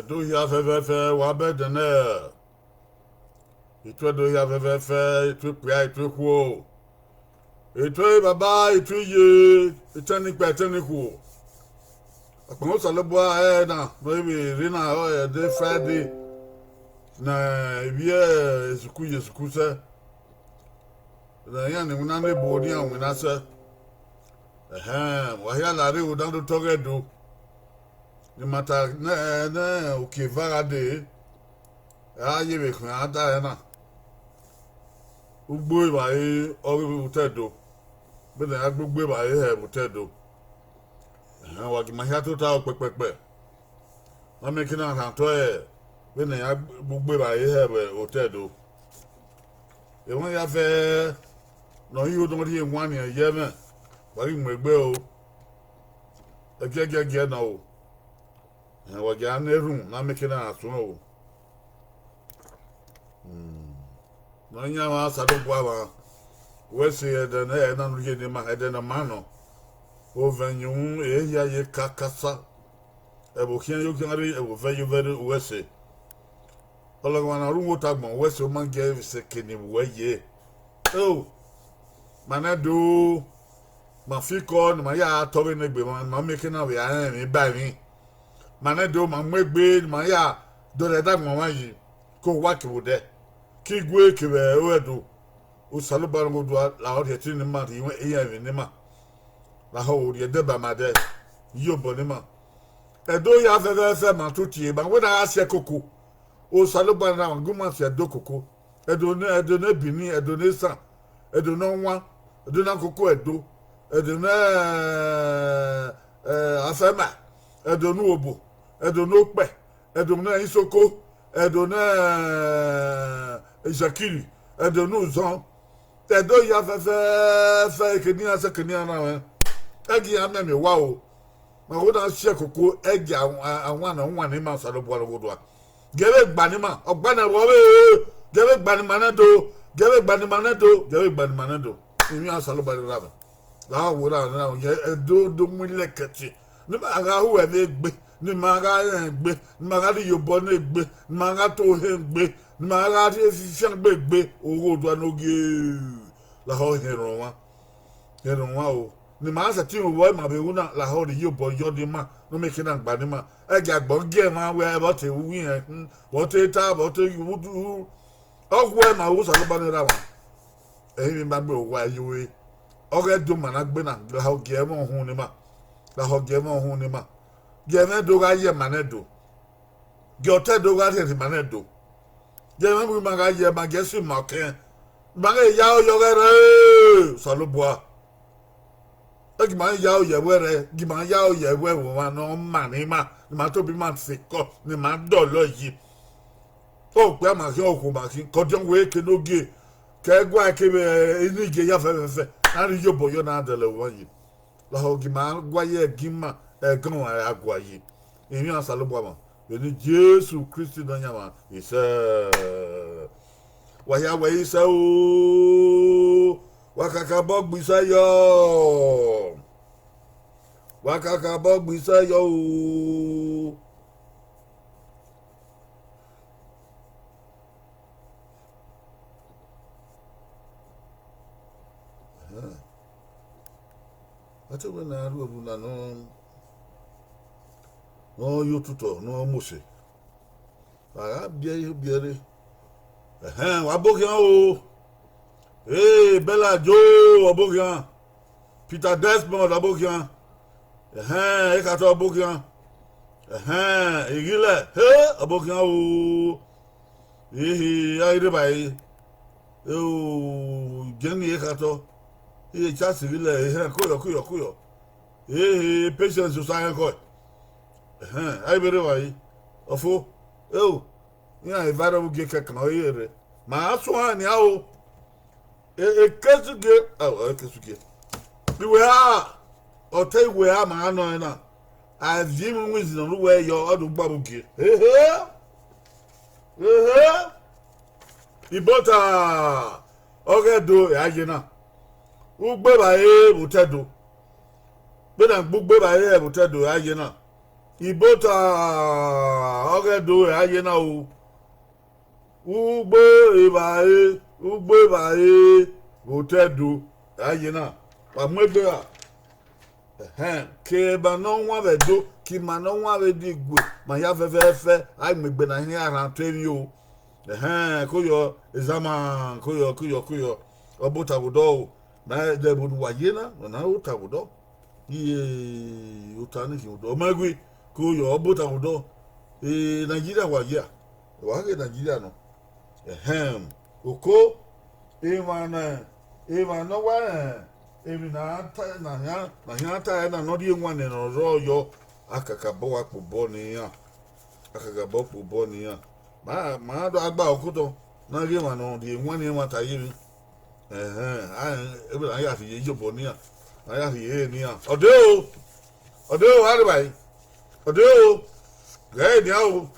do ya fe wa be de na itu do ya fe itu pia itu ku itu baba itu ye itu ni pe itu ni ku akon so le bo na maybe rina o de Friday na bia esuku se na ya ni una ne bo ni awon na se wa ya la re o dan do togedo ni mata na o ke varade aye be kan ada na ugbo ba e ori utedo be na gbogbo ba e he utedo wa ki ma ya to ta pepepe na me kina kan to e be na ya gbogbo ba e he utedo e won ya fe no yi o don ri enwan ni ye me wa ri mo egbe o egege na o wa ga na room na me kina aso o no nya ma sa do bua ma we se de na na no ye ni ma de na ma no o venyu e ya ye kakasa e bo kian yo kian ri e bo venyu very we se ola wa na ru ta gbon we se o man ge se kini we ye o manado ma fi ko ma ya to be ne gbe ma me kina we ya ni ba mi manado ma megbe ma ya do le da gbon wa yi ko wa ki wo de ki gwe ki be o edo o salu ba ngo do la o de tin ma ti e ya ni ma la ho de de ba ma de yo bo ni ma edo ya fe ma to tie ba wo na ase koko o salu ba na ngo ma se do koko edo ne bini edo ne sa edo no nwa edo na koko edo na afema edo no obo edo no pe edo na isoko edo na Zakiri edo no zon edo ya fe keni asa keni na egi ama me wa o ma wo na se koko egi awon na nwa ni ma so lo bo lo do gere gba ni ma ogba na wo gere gba ni ma na do gere gba ni ma na do imi asa lo ba ra ba la wo ra na edo do mu lekati ni ma ga hu e gbe ni ma ga gbe ni ma ga ri yobo na gbe ni ma ga to he gbe ni ma ga ri fi gbe owo do na oge la ho heron wa o ni ma sa ti wo ma be una la ho ri yobo yo di ma no me kina gba ni ma e ga gbon ge ma we bo te wi en bo te ta bo te wudu ogwe ma wo sa lo ba ni ra wa e mi ba gbe o wa yiwe oge do ma na gbe na la ho ge mo hu ni ma geme do ga ye manedo gyote do ga te manedo geme bu ma ga ye ma gesu ma ke ma ga ya o yo gere salo boa e gi ma ya o ye were gi ma ya o ye we wo no ma ni ma to bi ma se ko ni ma do lo yi o pe ma ke o ku ma ki ko jon we ke no ge ke gwa ke be ni ge ya fe na ri yo boyo na de le wo yi la ho gi ma gwa ye gi ma gan agwa yi emi asalobo ma ni Jesu Kristi do nyama ise wa ya we ise o wakaka bogbu ise yo o ate we na ru obu na no yo tuto no mose ara biere wa bogian o Bella Joe abogian Peter Desmond abogian e ka to abogian igile abogian o ayre bai o geni e ka to chasi ile kuyo patience so sai ko ai bere wai ofo ya ivara uge kan oyere ma aso ani awo kesuge kesuge we ha otai we ha ma no na azim wizi no we yo odu gbabuge ibota ogedo yaje na ugbe ba butedo be na gbugbe ba butedo yaje na ibota ogedo aye na o ugbo ibae gotedo aye na amwebe a ke ba no nwa bedo ki ma no nwa be digwe ma ya fefefe ai megbe na hin ara teri o koyo exama koyo obota budo na de bu wayena na uta budo iye utani ki budo magwi koyo obota budo Nigeria waya wage Nigeria no oko imana wa emi na ta na no die nwane no royo akakabo wa kpobo ni ya akagabo kpobo ni ya ma do agba okuto na ge ma no die nwane ma ta yiri ebe na ya fi ye jobo ni ya na ya fi ye ni ya odo ari bai odo ge ni o go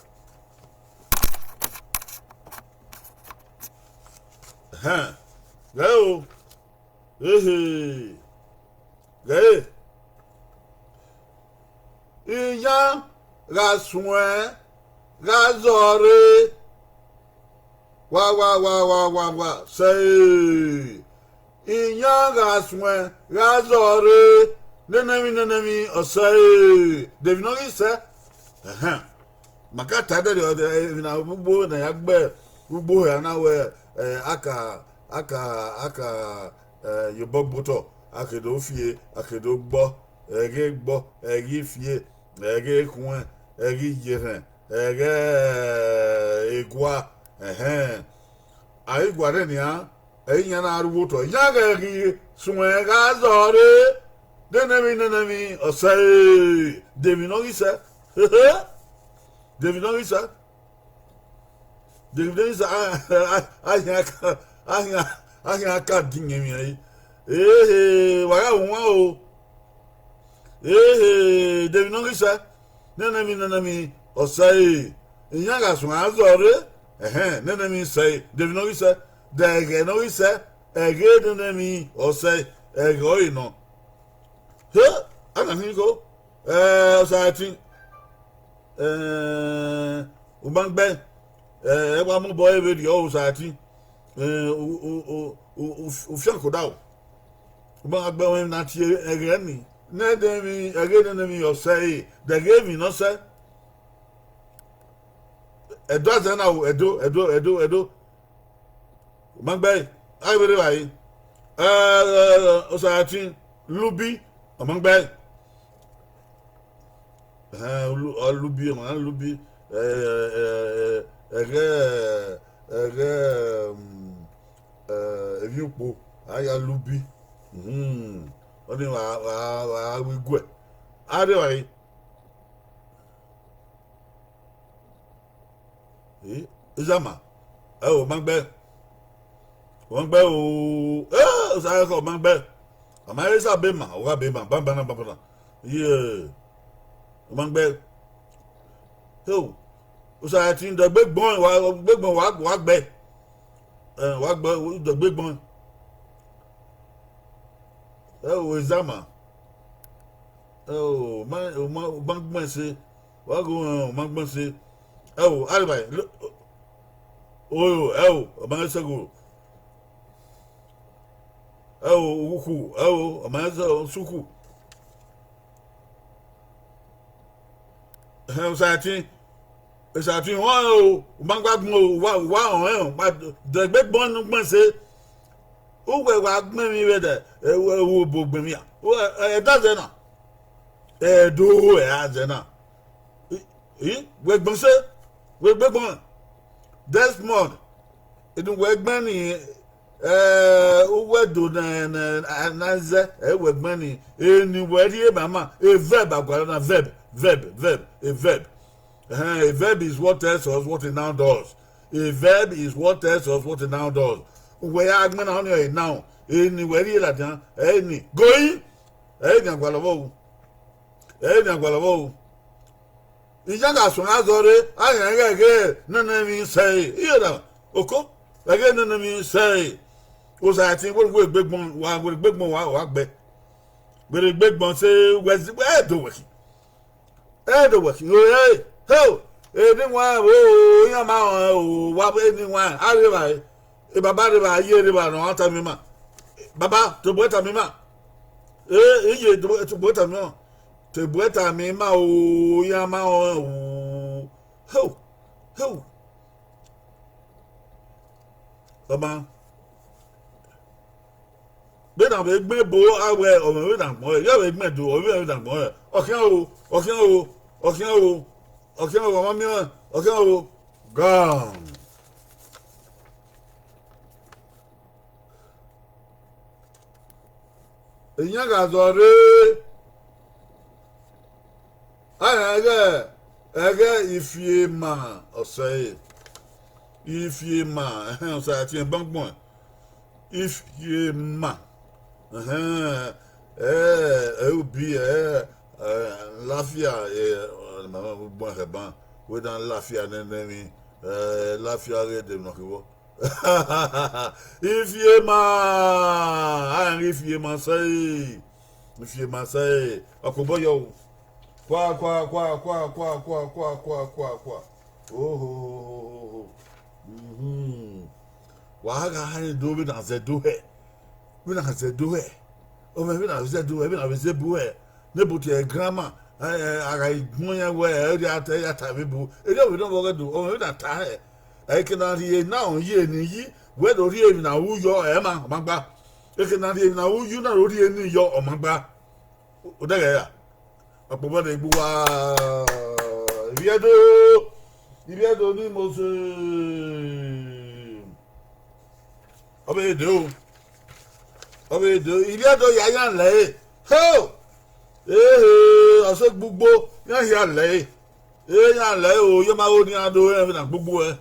Gay Iya Gaswen Gazore Wa say Iya Gaswen Gazore Nenemi or say David no say Makata de na bubo na yagbe bubo ya na we aka yobo buto akedo fie akedo gbo egi fie egi kun egi jeren egi egwa ai gware ni a enya na aruwo to yaga egi sunwe ga zore denemi osai David no isa David no isa David is ahia ka dinyemi ai waya won o David no gisa nenemi osai inya ga sun azore nenemi sai David no gisa dege no gisa ege nenemi osai ege oino ana hingo osati ubangbe wa mo boy we di o sati o fianco dawo ba agbe won na ti ege ni na de mi ege na mi o say de give me no say edo za na edo magbe ai bere bai o sati lubi o magbe lubi ma lubi eviupo aya lubi oni wa wigwe are wa izama o magbe o sa ko magbe ama isa be ma o be ma bamba na bamba ye o magbe usa ti ndo gbegbon wa gbe ndo gbegbon o exama o ma se wa go ma gbon se aribai o ma se go uku o ma se suku usa ti wọ́n o gbangbagun o wá ọ̀hún pa dẹ̀gbẹ́ gbọ́n gbọ́n ṣe ó wẹ̀ wá gbọ́n mi rẹ̀ dẹ̀ ẹ̀wọ̀ bògbìn mi à ẹ̀dá zẹ̀ náà ẹ̀dọ́ ẹ̀ zẹ̀ náà wẹ̀gbọ́n ṣe wẹ̀gbẹ́gbọ́n Desmond ìdúnwẹ̀gbọ́n ni wẹ̀dọ̀ náà zẹ̀ ẹ̀wẹ̀gbọ́n ni ẹ̀niwẹ̀rí ẹ̀ màmá ẹ̀ verb àgbàdo náà verb a verb. A verb is what tells us what a noun does. A verb is what tells us what a noun does. Where I mean on a noun. Anywhere you like, any going, any Gualavo. Any Gualavo. In Yanga Sonazore, I again, none mean say, here, Oko, again, none mean say. Was I think what will big one, one will big one walk back. But a big one say, where's the way to it? the working. Hey, ho, anyone, oh, your man, oh, what anyone, I live. A baba de ba ye de ba no ata mi ma. Baba to bota mi ma. Ye to bota mi ma. To bota mi ma o ya ma o. Ho. Ho. Baba. Be na be gbe bo awe o me na mo. Yo be gbe do o be na mo. Okin o, okin o, okin o. Okin o ma mi ma. Okin o. Gone. Ìyẹn kà sọ rí ẹgẹ ìfìyèmà ọ̀sẹ̀ ìfìyèmà ọ̀sẹ̀ àti ìbọ̀ngbọ̀n ìfìyèmà òbí láfíà màmá gbogbo ẹ̀bọ̀n wọ́n dán láfíà nẹ́nẹ́mi láfíà rẹ̀ dènà kíwọ́. Ifyema, ifyema say, ifyema say. Akuboyo, kwa. Oh. Waga hani do bi na zedu he. Bi na zedu he. O me bi na zedu he, bi na zebu he. Ne buti e grama, aga igmonya we e ri ata ya tabibu. E do bi don go do, o me bi na ta he. I cannot hear now, ye, where do you now, your Emma, Magba? I cannot hear now, you know, your or Magba. Udaya. A pobre bois. Viado, Nimos. Obey do. Viado, Yayan lay. Ho! I said, Bubo, Yayan lay. Yayan lay, oh, you my own ado, and Bubo.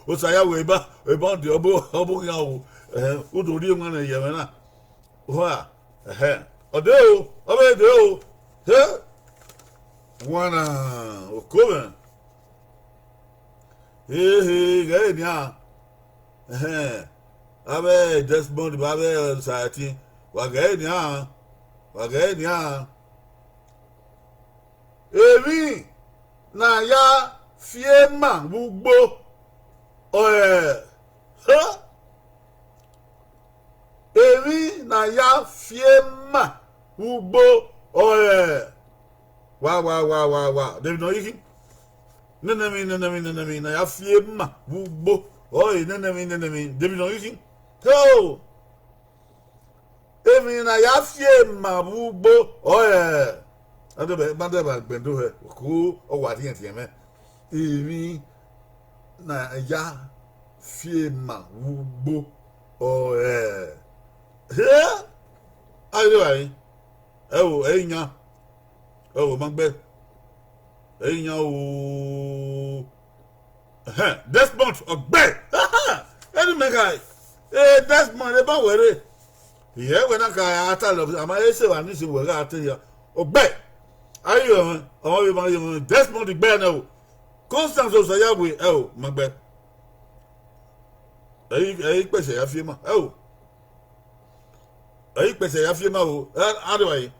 O saya weba di obo ya o o do ri won na ye na wa ode o obe de o he wana o komen ga ni a abe Desmond ba be saati wa ga ni a ebi na ya Fiema gbogbo Eri na ya fiema gbogbo wa David no yiki nenemi na ya fiema gbogbo nenemi David no yiki to Eri na ya fiema gbogbo Madeba gbendo he ku o wa ti yen me Emi na ya fiema gbogbo ayi eyan magbe eyan o Desmond ogbe any make Desmond e ba were ye we na ka ata lo ama ese wa ni si we ga ata ya ogbe ayo o we ma yo Desmond ogbe na o Constance Osayawe magbe eyi pese ya fiema eyi pese ya fiema o adwai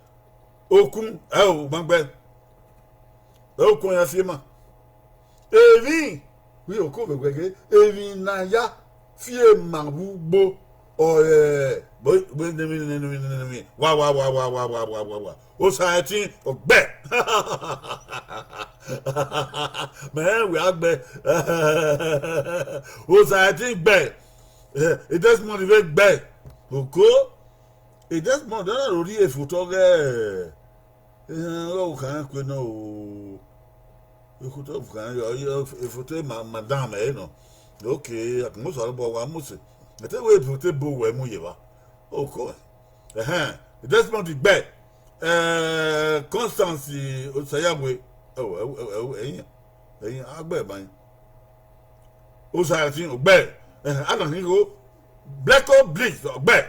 okun magbe okun ya fiema evi wi okun gbegbe evi na ya fiema gbogbo bo nemi wa o saati ogbe man we agbe o saati gbe it does motivate gbe oko it does more than lórí èfòtọ́ gẹ́ ọ̀rọ̀ kan pé náà o èfòtọ́ kan yọ èfòtọ́ madame ẹ̀ nọ lókè àkùnmọ́sọ̀ àlọ́bọ̀ wa mọ̀sẹ̀ ẹ̀tẹ́wọ̀ èfòtọ́ bò wẹ̀ mú yẹ wa oko it does more to gbẹ Constance Osayawe ẹ̀yìn agbẹ́ báyìí ó sàyàtì ọgbẹ́ àdàkìnkò Blacko Bliss ọgbẹ́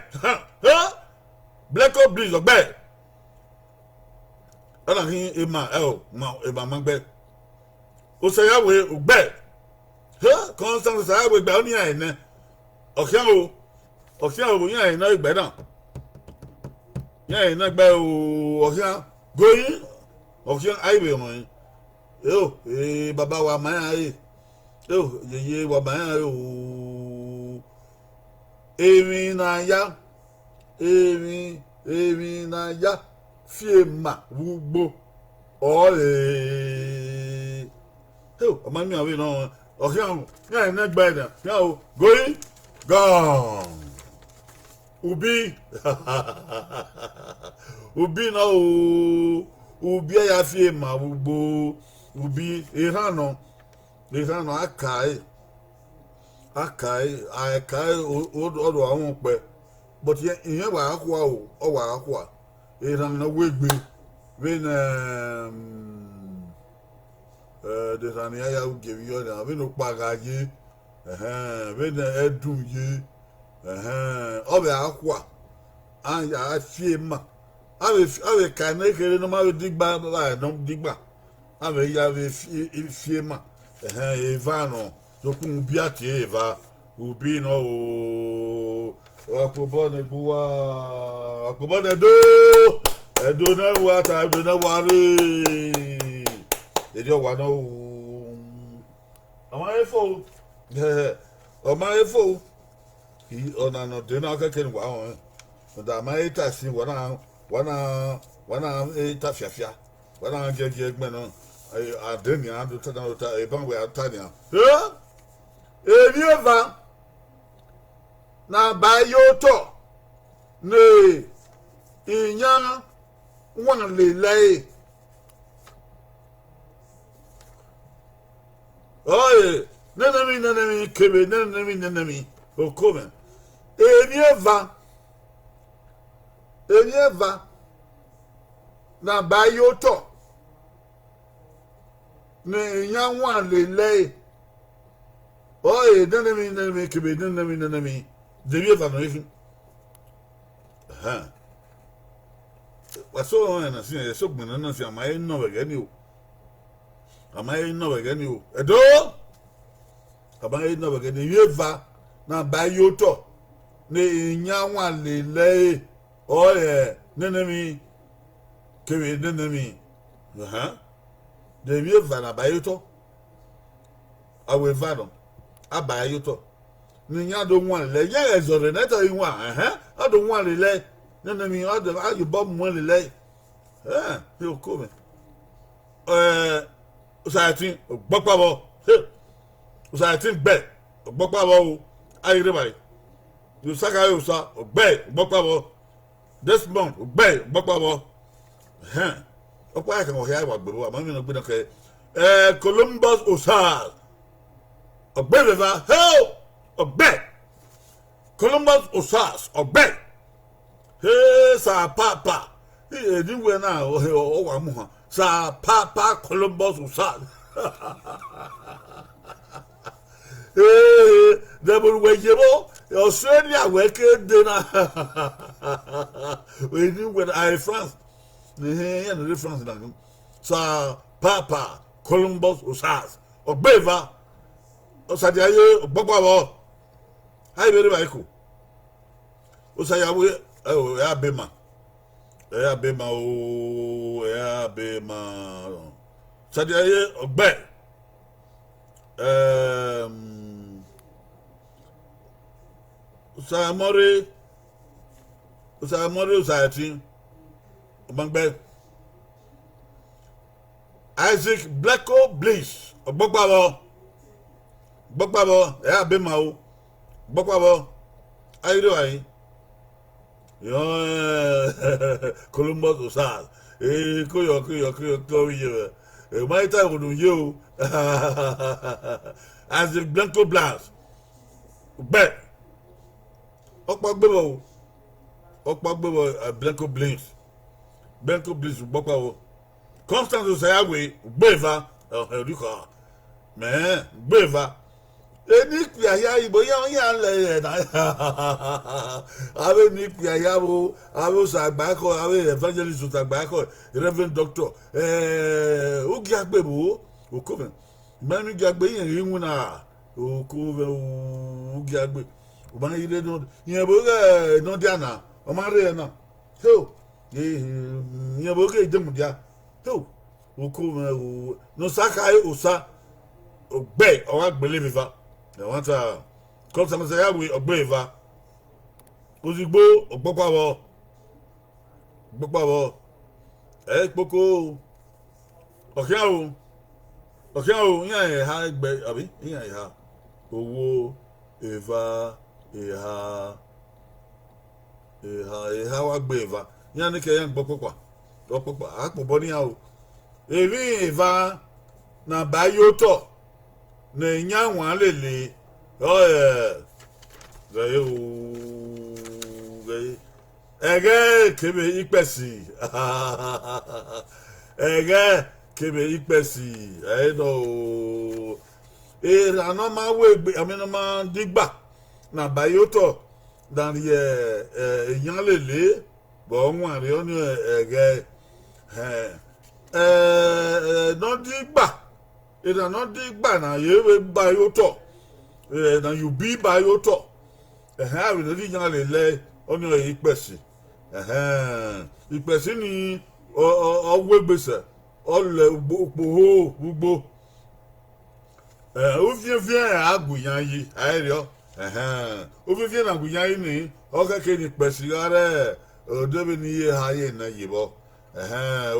Blacko Bliss ọgbẹ́ àdàkìn ìmà magbẹ́ Osayawe ọgbẹ́ Constance Osayawe gbẹ́ ọ ní àyẹ̀nẹ́ ọ̀kíá o yẹn àyẹ̀nẹ́ ìgbẹ́ náà yẹn àyẹ̀nẹ́ gbẹ́ ọ̀kíá goyin ọ̀kíyàn àìbè wọn yóò bàbá wa máa yà yé yóò yèyé wa máa yà yóò èmi náà yá èmi náà yá fíè mà gbogbo ọ̀rẹ́ yóò ọmọ mi àwọn èèyàn ọ̀kíyàn yà ẹ̀ náà gbà ẹ̀ dà yà ó going gone ubi ubi náà o ubi ya fie ma gbogbo ubi ìhànà akai ọdọ àwọn pẹ but ìyẹn wà á kó a o ọ wà á kó a ìhànà wégbé bẹ́ẹ̀ni dẹ̀sánì ayá gèmí ọ̀dà bẹ́ẹ̀ni pàgà yé bẹ́ẹ̀ni ẹ̀dùn yé ọbẹ̀ á kó a yà á fie ma. Ave kane kere no ma digba ba no digba ave ya ve fie ma eva no so kun bia ti eva ubi no akobone buwa akobone do na wa ta do na wa re ejo wa no ama efo I ona no de na ka ken wa on da ma ita si wana ta fiafia wana gege egbe no adeni adu ta na ta e ban we atania ebi eva na bayoto ne inya wan lele oye nenemi kebe nenemi okome ebi eva na bayoto ne nyanwa lele oye nenemi kebe nenemi debi eva no ifi waso na sin so gbon na sin amaye no wege ni o edo amaye no wege ni eva na bayoto ne nyanwa lele oye nenemi kebe nenemi debi eva na bayoto awe vado abayoto ni nya do nwa le ye ezore neto inwa ado nwa le nenemi ado ayu bom mo le yo come usatin gbopabo usatin be gbopabo ayire bai you saka yo sa ogbe gbopabo this month ogbe gbopabo ọ̀pọ̀ kan o ya wa gboro ama mi no gbe no ke Columbus Osas ogbe beva ogbe Columbus Osas ogbe sa papa di we na o wa mu ha sa papa Columbus Osas Double wejebo Australia we ke de na we di we I France the France na sa papa Columbus Osas ogbeva osadiaye ogbogbawo ai bere ba iko osayawe ya bema sadiaye ogbe Usamore Usayatin Obangbe Isaac Blacko Bliss Ogbogbawo ya bema o Ogbogbawo ayiro ayi yo Columbus Osas koyo ye my time with you Isaac Blacko Bliss Ogbe Okpagbebo Blacko Bliss Gbogbo Constance Osayawe gbeva Erika me gbeva eni pi aya ibo ya le na ave ni pi aya bo ave so agbako ave evangelist so agbako reverend doctor ogi agbebo okome manu gagbe yin riwu na okove ogi agbe o ba ire no yin bo no dia na o ma re na so yin bo ke idemu dia so ukuma u no sakai usa ogbe owa gbele viva e wanta kom sama se ya we ogbe viva ozigbo ogbopawo e poko okiawo yan ha gbe abi yan ha owó eva eha wa gbe eva yan ni ke yan gbopopa apobo ni o evi eva na bayoto na nya wan lele ege kebe ipesi ege kebe ipesi no era no ma we ameno ma digba na bayoto dan yan lele bo wan re oni ege no digba era no digba na yewe bayoto na you be bayoto we no di yan lele oni ipesi ipesi ni owe gbese ole gboho gbogbo ofie aguyan yi ayo ofie na aguyan yi ni o keke ni pesi are odebe ni ye haye na yibo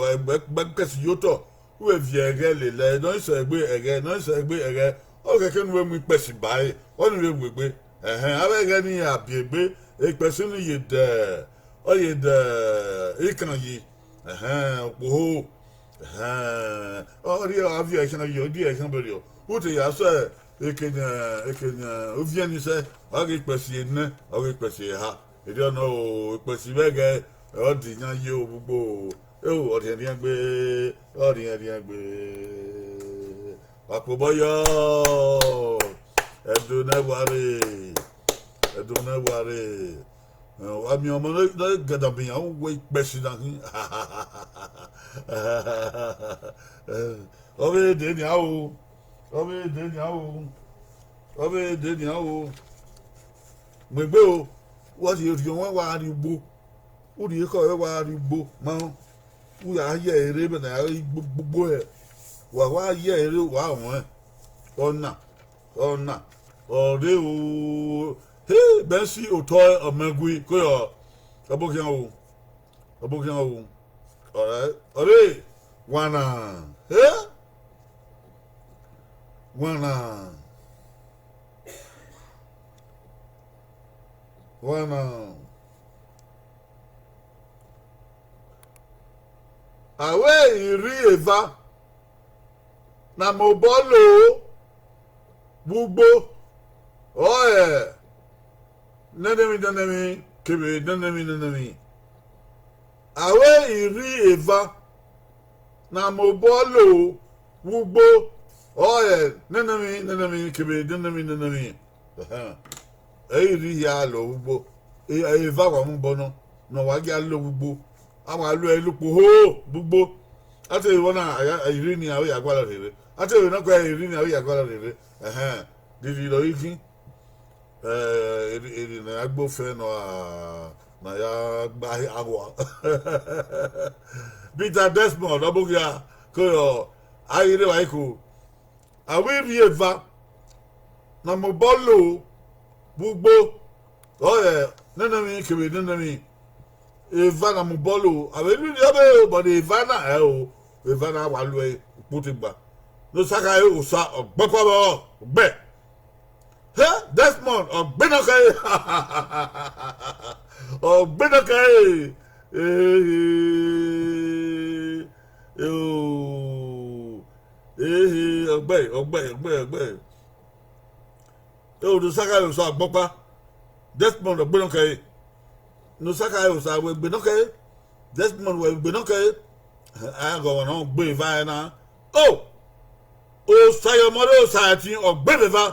we gbekesi yoto we vie ege lele no so egbe ege o keke nu we mu pesi bai o ni we gbegbe abege ni abiegbe pesi ni ye de o ye de ikan yi gboho ori aviation yo di e kan berio uti ya so ekenya ovieni se agi pesi ene agi pesi ha edi ona o pesi bege odi yan ye gbogbo odi en gbe apoboyo eduna ware ami ọmọ no gadabi yan we pesi na obe de ni awo gbegbe o wọ́n ti rí wọn wá arigbo ó rí kọ́ ẹ wá arigbo máa ń yà á yẹ eré bẹ́ẹ̀ náà gbogbo ẹ̀ wá yẹ eré wà wọ́n ẹ̀ ọ̀nà ọ̀rẹ́ o bẹ́ẹ̀ sí òtọ́ ọ̀mẹ́gui kó yọ ọbọ̀kìyàn o ọ̀rẹ́ wànà àwẹ̀ ìrí eva na mo bọ́ lò ó gbogbo nẹ́nẹ́mi kébè nẹ́nẹ́mi àwẹ̀ ìrí eva na mo bọ́ lò ó gbogbo nẹ́nẹ́mi kébè nẹ́nẹ́mi èyí rí ya lọ gbogbo eva wà mú bọ́nà nà wá gí alọ́ gbogbo àwọn alọ́ ẹ lópo hó gbogbo àti ìwọ náà ìrí ni àwọn ìyàgbára rere àti ìwọ náà kọ́ ìrí ni àwọn ìyàgbára rere dìdì lọ yìí kí èrè na ya gbófẹ́ na ya gba agwa Peter Desmond ọbụghị ya kọyọ ayịrị wa ikwu àwọn èrì eva na mo bọ́ọ̀lù gbogbo nẹ́nẹ́mi kèwé nẹ́nẹ́mi eva na mo bọ́ọ̀lù àwọn èrì ni ọbẹ̀ bọ̀dẹ̀ eva na eva na wà lù ẹ̀ kpótì gbà ló sàkà ẹ̀ òsà ọ̀gbọ́pọ̀ ọ̀gbẹ́ Desmond ọ̀gbẹ́nọ̀kẹ́ ọ̀gbẹ́ ló sàkà ẹ̀ òsà ọ̀gbọ́pá Desmond ọ̀gbẹ́nọ̀kẹ́ ló sàkà ẹ̀ òsà ọ̀gbẹ́nọ̀kẹ́ Desmond ọ̀gbẹ́nọ̀kẹ́ àgọ̀wọ̀n náà gbé ìfà ẹ̀ náà ó sàyọmọdé òsà àti ọ̀gbẹ́bẹ̀fà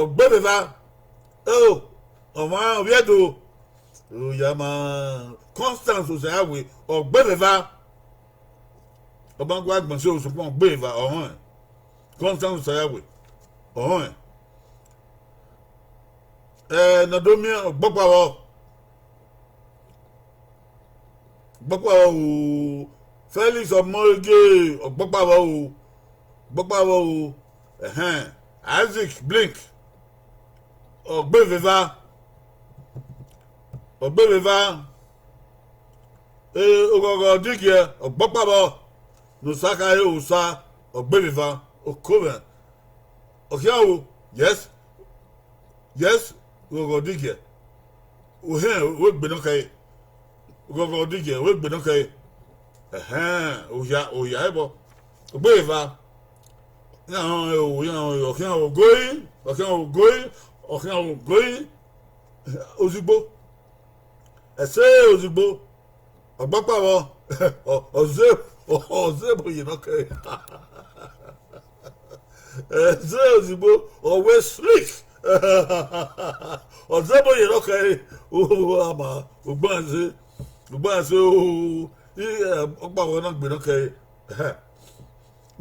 ọ̀gbẹ́bẹ̀fà ọmọ ọ̀bíẹ́dò òyàmà Constance òsàyàwé ọ̀gbẹ́bẹ̀fà ọba ń gbọ́ àgbọ̀nsẹ̀ oṣù pọ̀ ọ̀gbẹ́bẹ̀fà ọ̀hún Constance òsàyàwé ọ̀hún nàdómi ọ̀gbọ́pàwọ̀ Ọ̀gbọ́pàwọ̀ o Felix Ọmọge Ọ̀gbọ́pàwọ̀ o Ọ̀gbọ́pàwọ̀ o Isaac Blink Ọ̀gbẹ́vẹ̀vá Ogogo Digie Ọ̀gbọ́pàwọ̀ Nusaka Usa Ọ̀gbẹ́vẹ̀vá Okoven Okiawo yes Ogogo Digie we gbenokai Ogogo Digie we gbenokai oya ebo Ọ̀gbẹ́vẹ̀vá ọ̀kíyàn ògóyí Ozigbo ẹ̀sẹ̀ Ozigbo Ọ̀gbọ́pàwọ̀ ọ̀zẹ́bòyè lọ́kẹ́ ẹ̀sẹ̀ Ozigbo ọ̀wé slick ọ̀zẹ́bòyè lọ́kẹ́ àmà ògbọ́nsẹ̀ ọ̀gbọ́pàwọ̀ náà gbé lọ́kẹ́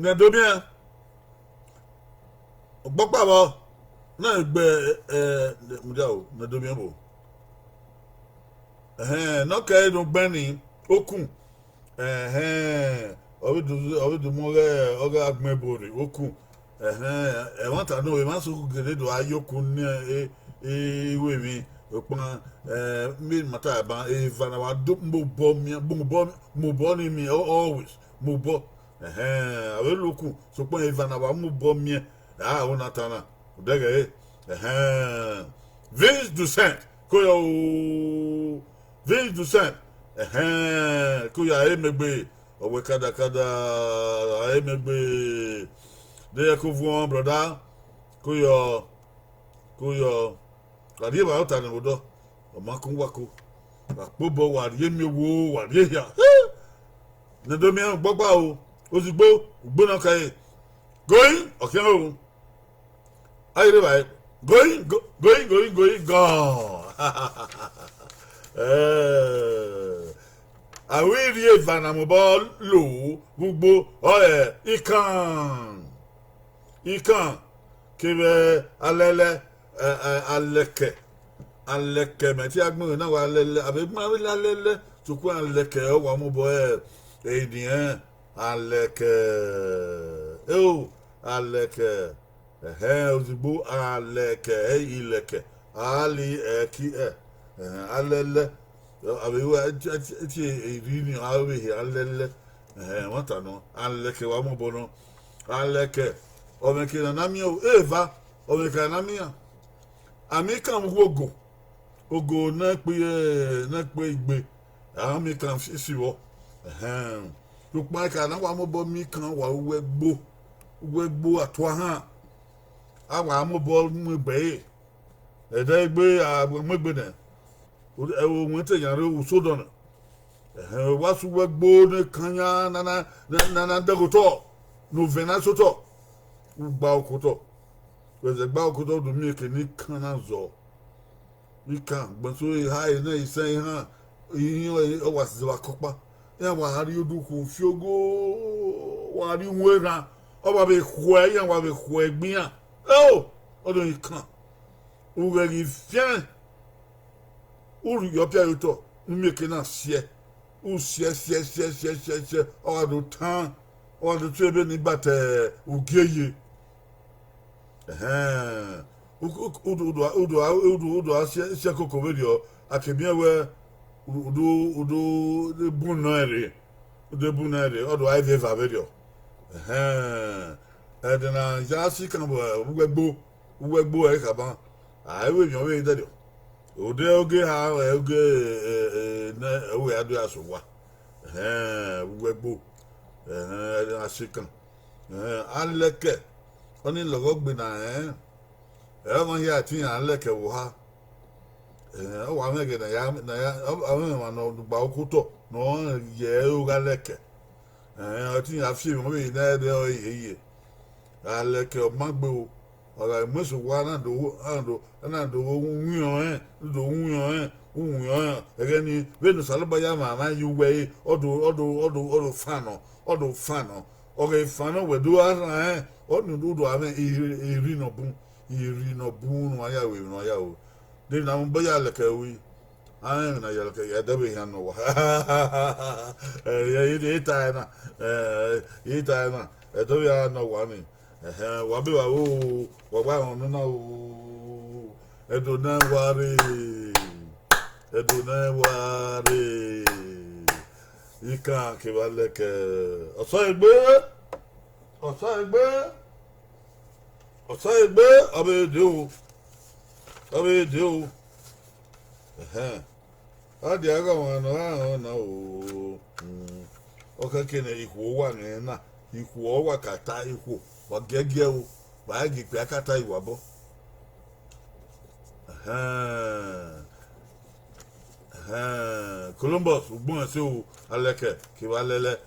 nẹ̀dọ́míà Ọ̀gbọ́pàwọ̀ náà gbẹ mùjáwò nẹ̀dọ́míà bò nọ́kẹ́ inú gbẹ́ni okùn ọ̀bídùmọ́rẹ́ ọ̀rẹ́ agbẹ́bọ̀rẹ̀ okùn ẹ̀wọ̀n tànú ẹ̀wọ̀n sọ̀kù gẹ̀dẹ̀dọ̀ ayọ́kùn ní ìwé mi òpin mi mata ẹ̀bá ìfànàwà mo bọ́ ní mi always mo bọ́ àwọn olókùn sọpọ̀ ìfànàwà mo bọ́ mi àwọn nàtànà ọ̀dẹ́gẹ̀ Vince Ducent kò yọ Vince Ducent kò yọ ayémẹgbẹ ọ̀wẹ́ kàdàkàdà ayémẹgbẹ dẹ́yẹ kó fún wọn broda kò yọ wàdíyẹ bàá ọ̀tà ní ọ̀dọ́ ọ̀mákùn wákò àpòbọ̀ wàdíyẹ mi wo wàdíyẹ yà nẹ̀dọ́míà gbọ́gbà o Ozigbo ògbóná kàyé going ọ̀kẹ́ ọ̀hún ayé báyìí going gone àwọn èrè ìvanamọ̀bọ̀ lò gbogbo ikàn kébẹ alẹ́kẹ̀ mẹ́tí agbóhùn náà wà alẹ́lẹ́ àbẹ̀gbọ́n alẹ́lẹ́ tukú alẹ́kẹ̀ ọwọ́ amúbọ̀ ènìyàn alẹ́kẹ̀ Ozigbo alẹ́kẹ̀ ilẹ̀kẹ̀ alẹ́lẹ́ àbẹ̀wò ẹtí èrí ni àwẹ̀ alẹ́lẹ́ wọ́n tà nù alẹ́kẹ̀ wà amúbọ̀ nù alẹ́kẹ̀ ọ̀mẹ̀kẹ̀ nànámíà èèvà ọ̀mẹ̀kẹ̀ nànámíà àmì kan ogo náà pé ìgbé àwọn mi kan fi wọ́ lùpọ̀ ẹ̀ka náà wà amúbọ̀ mi kan wà wẹ́gbó àtúwà hàn àwọn amúbọ̀ mú bẹ́ẹ̀ ẹ̀dá ẹgbẹ́ àgbẹ̀mẹ́gbẹ̀ náà ẹ̀wọ̀ wọn tẹ̀yàn rẹ̀ wò sódò náà wá sùn wẹ́gbó ní kanyá nana dẹ́kọ̀tọ̀ nùfẹ̀nà sótọ̀ gbà ọkọ̀tọ̀ wẹ̀sẹ̀ gbà ọkọ̀tọ̀ ọdún mi kì ní kan náà zọ̀ nìkan gbọ̀nsó ìhà yìí náà ìsẹ́ ìhà ìyìn ọwà sísè wà kọ́pá yẹn wà á rí odùkú fíogó wà á rí wéra ọba bẹ xɔ yẹn wà bẹ xɔ gbìyà ọdún yìí kan òwúrẹ̀ fíẹ́ òrù yọpẹ́ yìí tọ̀ mímí kì náà fíẹ́ òsíẹ́ ọ̀dọ̀ tán ọ̀dọ̀ tó ebe nígbà tẹ̀ ògéyè udo ahyɛ koko bi deɛ akebia wɛ udo bun na ɛre ɔdo ayɛ veva bi deɛ ɛde na yaasi kan bɔ wugɛgbo ɛyɛ kaba ayiwe nyɔ wɛ dɛ deɛ ode oge ha oge na ewe ado aso wa wugɛgbo ɛde na si kan alɛkɛ ɔni lɔgɔ gbina ẹ̀rọ yẹ àti yàn án lẹ̀kẹ̀ wò ha ọwọ́ àwọn ẹ̀gẹ̀ nà ya àwọn ẹ̀wọ̀n nà ọ̀dùgbà ọkọ̀ tọ̀ nà wọ́n yẹ ẹ̀rọ lẹ̀kẹ̀ ọtí yàn àfi ìwọ̀n mi náà ẹ̀dẹ̀ ọ̀yẹ̀ alẹ̀kẹ̀ ọ̀mágbé o ọ̀rọ̀ ìmọ̀sùn wa náà dòwó wúyàn ẹ̀gẹ́ ni bẹ́ẹ̀ni sàlùbọ̀yà màmá yìí wẹ̀ ọ̀dọ̀ fànà ọ̀rọ̀ ìfànà wẹ̀dọ̀ ọ̀dọ̀ àwọn ìrìnà bùn no ayawe no ayawo de na mbo ya leke wi I na yellow cake, Debbie Hano. Eat Diana, eat Diana, Debbie Hano one. Wabi Wao, Wawa no, Eduna worry, Eduna worry. You can't keep a lick. A side bird, a side bird, a side bird, I will do. I will do. Adi aga wana na o. Oka kene iku wa na iku wa kata iku wa gege o ba gi pe akata iwa bo. Columbus ugbon se o aleke ki wa lele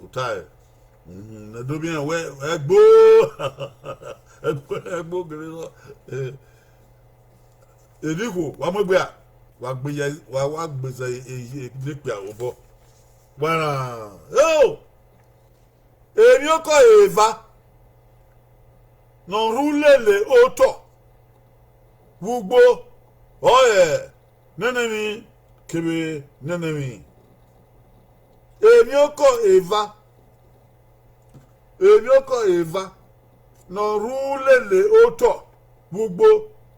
utai. Na do bien we egbo egbo gere so. Ediku wa mo gbe a wa gbe wa gbe se nipe obo wara yo emi oko eva no rulele oto gbogbo oye nenemi kebe nenemi emi oko eva no rulele oto gbogbo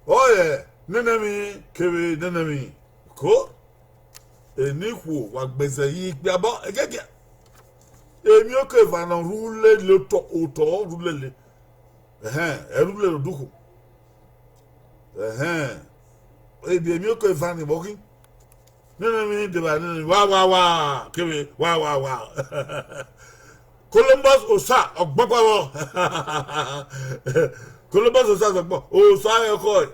oye nenemi kebe nenemi ko eniku wa gbese yi pe abo egege emi o ke va na rule le to oto rule le rule le duku ebi emi o ke va ni boki nenemi de ba nenemi wa kebe wa Columbus osa ogbopawo Columbus osa ogbo osa eko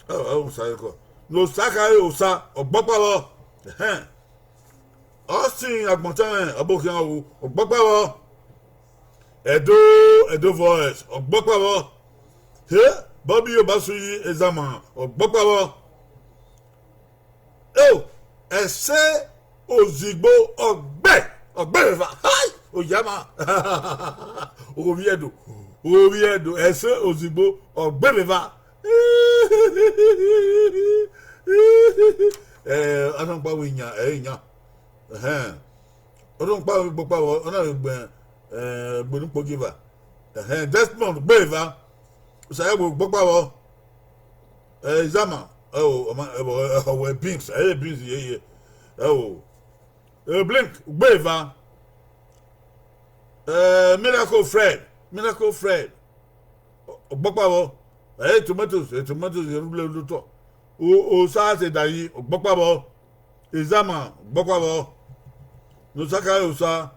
osa eko no saka osa ogbopawo Austin agbontan abokin awo ogbopawo Edo voice ogbopawo Bobby Obasuyi examen ogbopawo ese ozigbo ogbe fa oyama Oviedo ese ozigbo ogbe fa anan pa winya enya odun pa gbogbo pa ona gbenu pogiva Desmond gbeva say gbogbo pa wo examen we beans beans ye blink gbeva Miracle Fred gbogbo pa wo tomatoes rule luto o sa se dayi gbogbo bo examen gbogbo bo no saka o sa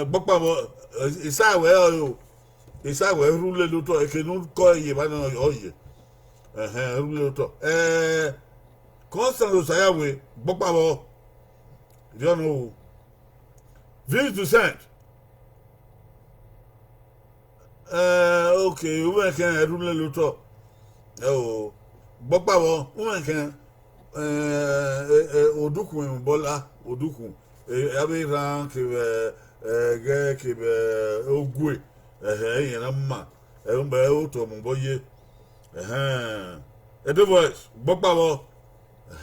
gbogbo bo isa we rule luto e ke no ko ye ba no oye rule luto constant o sa ya we gbogbo bo you know Vince Toussaint okay we can rule luto gbogbo wo won kan odukun bola odukun abi ran ke ogwe yin na ma mba o to mo boye Edo voice gbogbo wo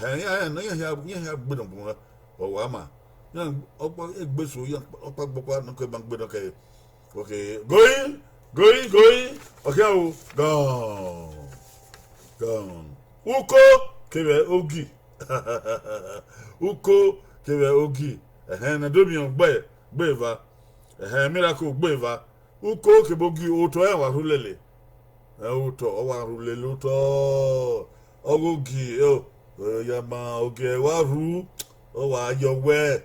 ya na ya gbe don mo o wa ma ya opo egbeso ya opa gbogbo na ko ban gbe don ke okay going okay gone uko kebe ogi na dobion gbeva miracle gbeva uko kebe ogi oto wa rulele oto wa rulele oto ogogi ya ma oge wa ru o wa yowe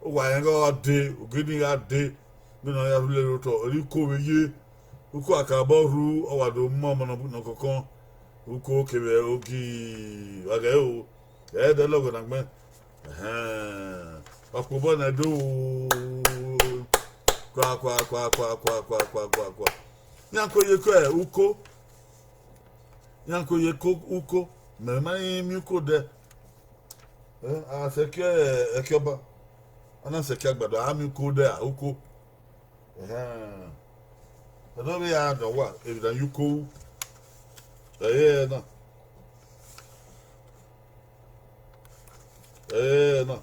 o wa ngo ade ogini ade nínú ya rulele oto ori ko weye uko akabo ru o wa do mo no kokon uko kebe ogi wage de logo na gbe apobo na do kwa yanko yeko uko me mai mi ko de a se ke ekioba ana se ke agbado a mi ko de uko no be ya do wa e dan uko na Non.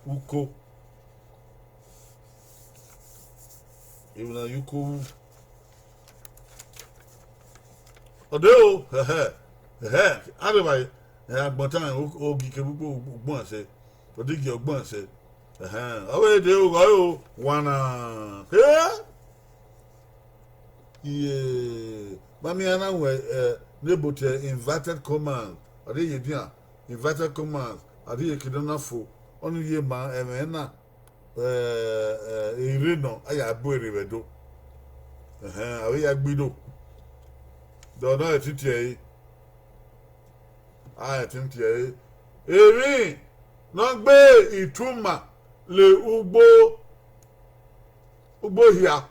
Uko. Even a Uko. Odo. Otherwise, Bontan, Ogi Kabuko, Bonse. Odigi of Bonse. Away they go. One. Yeah. Mamiana were labeled inverted command. Are they inverted command? Are they Kidonafo? Only ye man, Emena. Irino, I have boy revedo. Away at Bido. Don't know if it's I think ye. Erin, not be ituma le ubo here.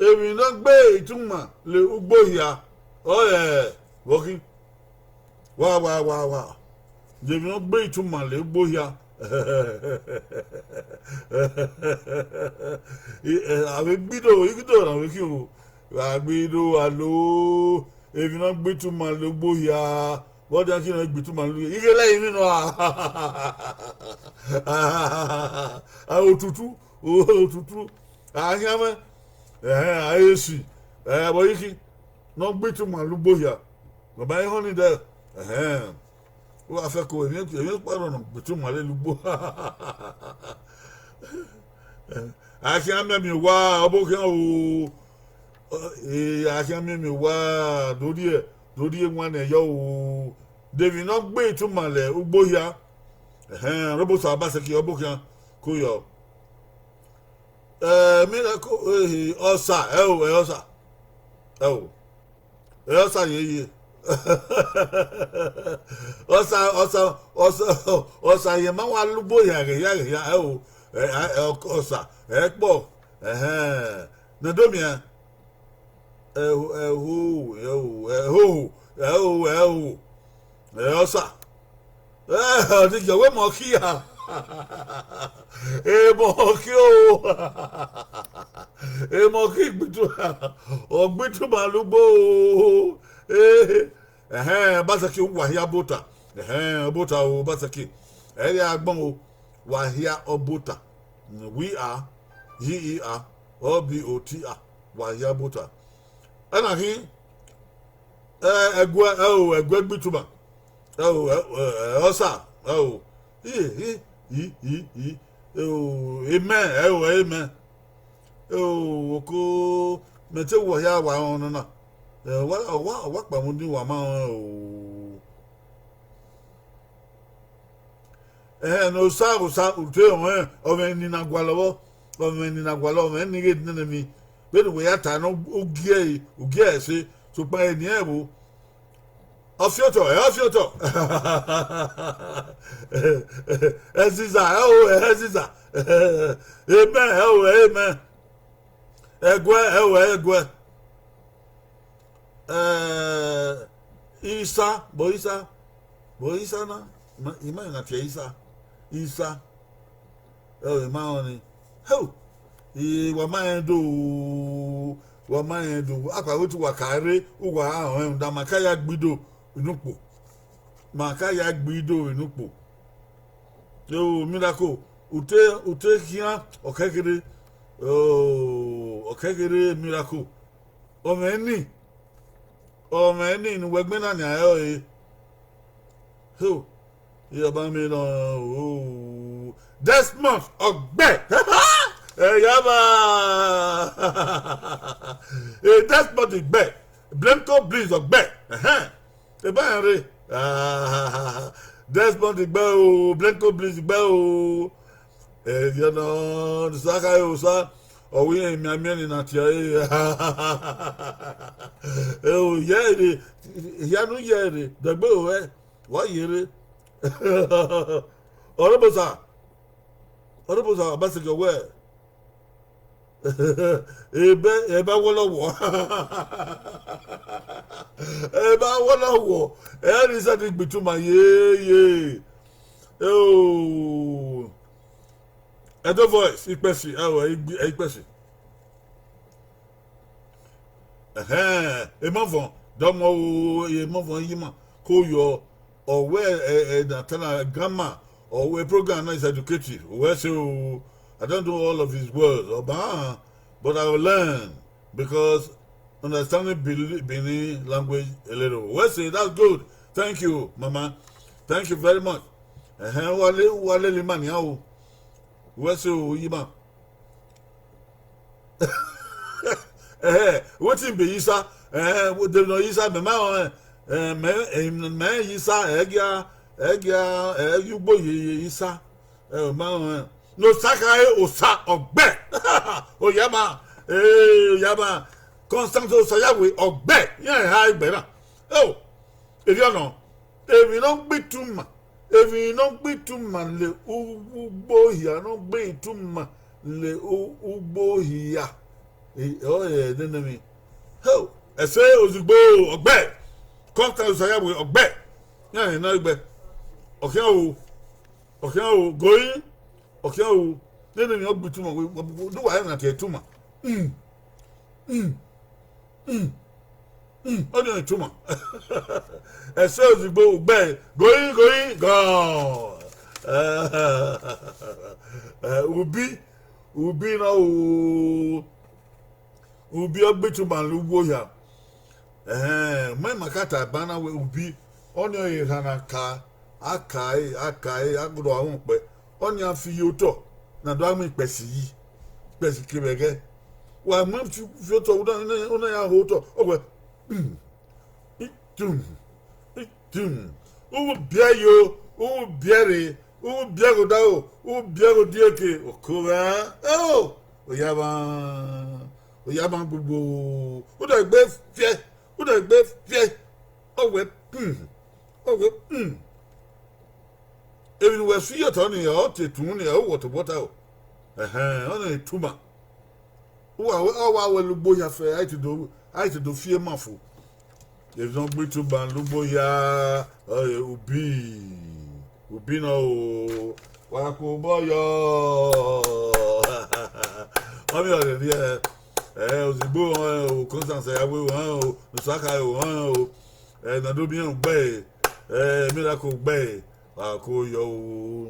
Erin, not be ituma le ubo here. Oh, yeah, walking. Wow. They will not be ituma le ubo here. Avec Bido, you don't know with you. Bido, hello. If you not be too mal, look boy here. What does you not be too mal? You can let him know. Oh, tutu. I am I see. But you can not be too mal, look boy here. But by honey there. Who I feel cool. You pardon be too mal, look boy. I can't remember you. Wow, okay. I can't remember why do you want a yo? They will not be too male, Uboya. Robots are basically Oboka, Kuyo. Miracle, Osa, Elsa, ye. Osa, Yamawa Luboya, Osa, Ekbo, Nadomia. Elsa. Did you win Mokia? Moki or Bituma Lubo. Basaki Wahia Bota. Bota or Basaki. Elia Bongo Wahia or Bota. We are, ye are, or BOTA. Wahia Bota. And I hear a good bituma. Osa. Amen. Ko mete wo ya wa on na. What pa mundi wa ma no sa ute o me ni na gwalowo. O me ni na gwalowo me ni ge na mi. But we are no ugie say to buy any able of your to Aziza, amen. Egwe. Isa, boisa na. Ima na tia Isa. Oh, maoni. Ho. Wamaendo akwa wetu wakare uwa ahun da makaya gbido inukpo yo miracle ute kia okekere miracle omeni ni wegbena ni ayo so yoba mi no Desmond Ogbe. Yaba. That's not the bed. Blanco Breeze of bed. The banner. That's not the bell. Blanco Breeze bell. You know, the Saka, or we ain't my men in that year. Oh, yeah, Yanu, the bill, eh? What year? Orabosa, Bassica, where? Eba wala wo. Eri sa ti bituma ye. Oh. Edo voice ipesi ipesi. E ma von domo e ma von yima ko yo or where a grammar, or where program is educative, where so I don't know all of his words, but I will learn because understanding Benin language a little. Where say that's good. Thank you, Mama. Thank you very much. Wale limani yao. Where so yima. What in be Isa? What they know Isa me Isa egya you boy Isa no sakai osa ogbe oyama yama Constant Osayawe ogbe yan ha igbe na oh if you know if you don't be too much if you don't be too much le ugbo hia no be too much le ugbo hia oh yeah then me oh I say ozugbo ogbe Constant Osayawe ogbe yan na igbe okay going okay then me ogbe too much do why na too much Only two months. And so the boat going, gone. Ubi now, Ubi a bit to man, Luboya. My Makata banner will be on your Hanaka, Akai, I go on, but on your Fioto. Now, do I make Bessie? Bessie Quebec. Well, I'm to photo on a hotel. Oh, oh, bear you, oh, berry, oh, biago dao, oh, biago diake, oh, Kura, oh, Oyama, Bubu, would I beth, fear, would I beth, fear, oh, well, Even where see your Tony or Tony, oh, what about out? Only Tuma. Oh, I will boy have I to do fear muffle. If don't be too bad, Luboya, Ubi no, Wako boyo. I'm here, Ozibo, Constance, I will, Saka, and I do be on bay, Miracle Bay, Wako yo.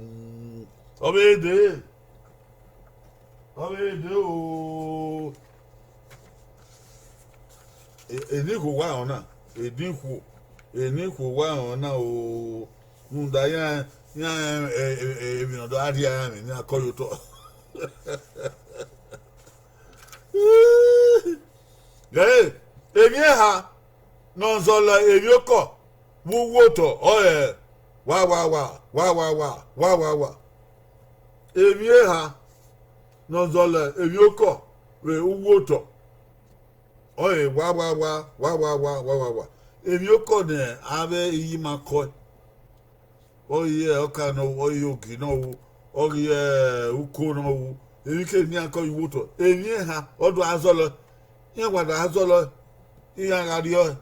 Obey. Do Edinku wa ona Edinku wa ona o nda ya ebi no do adia ya ni akoyoto ebi ha no zola erioko wuwoto oye wa ebi ha Nonzola Evioko we uwoto. Oye wa. Evioko ne ave yima ko. Oye oka no oye oki no oye uko no Evike ni akọ uwoto. Enye ha odo azolo. Yen wada azolo. Iyan radio.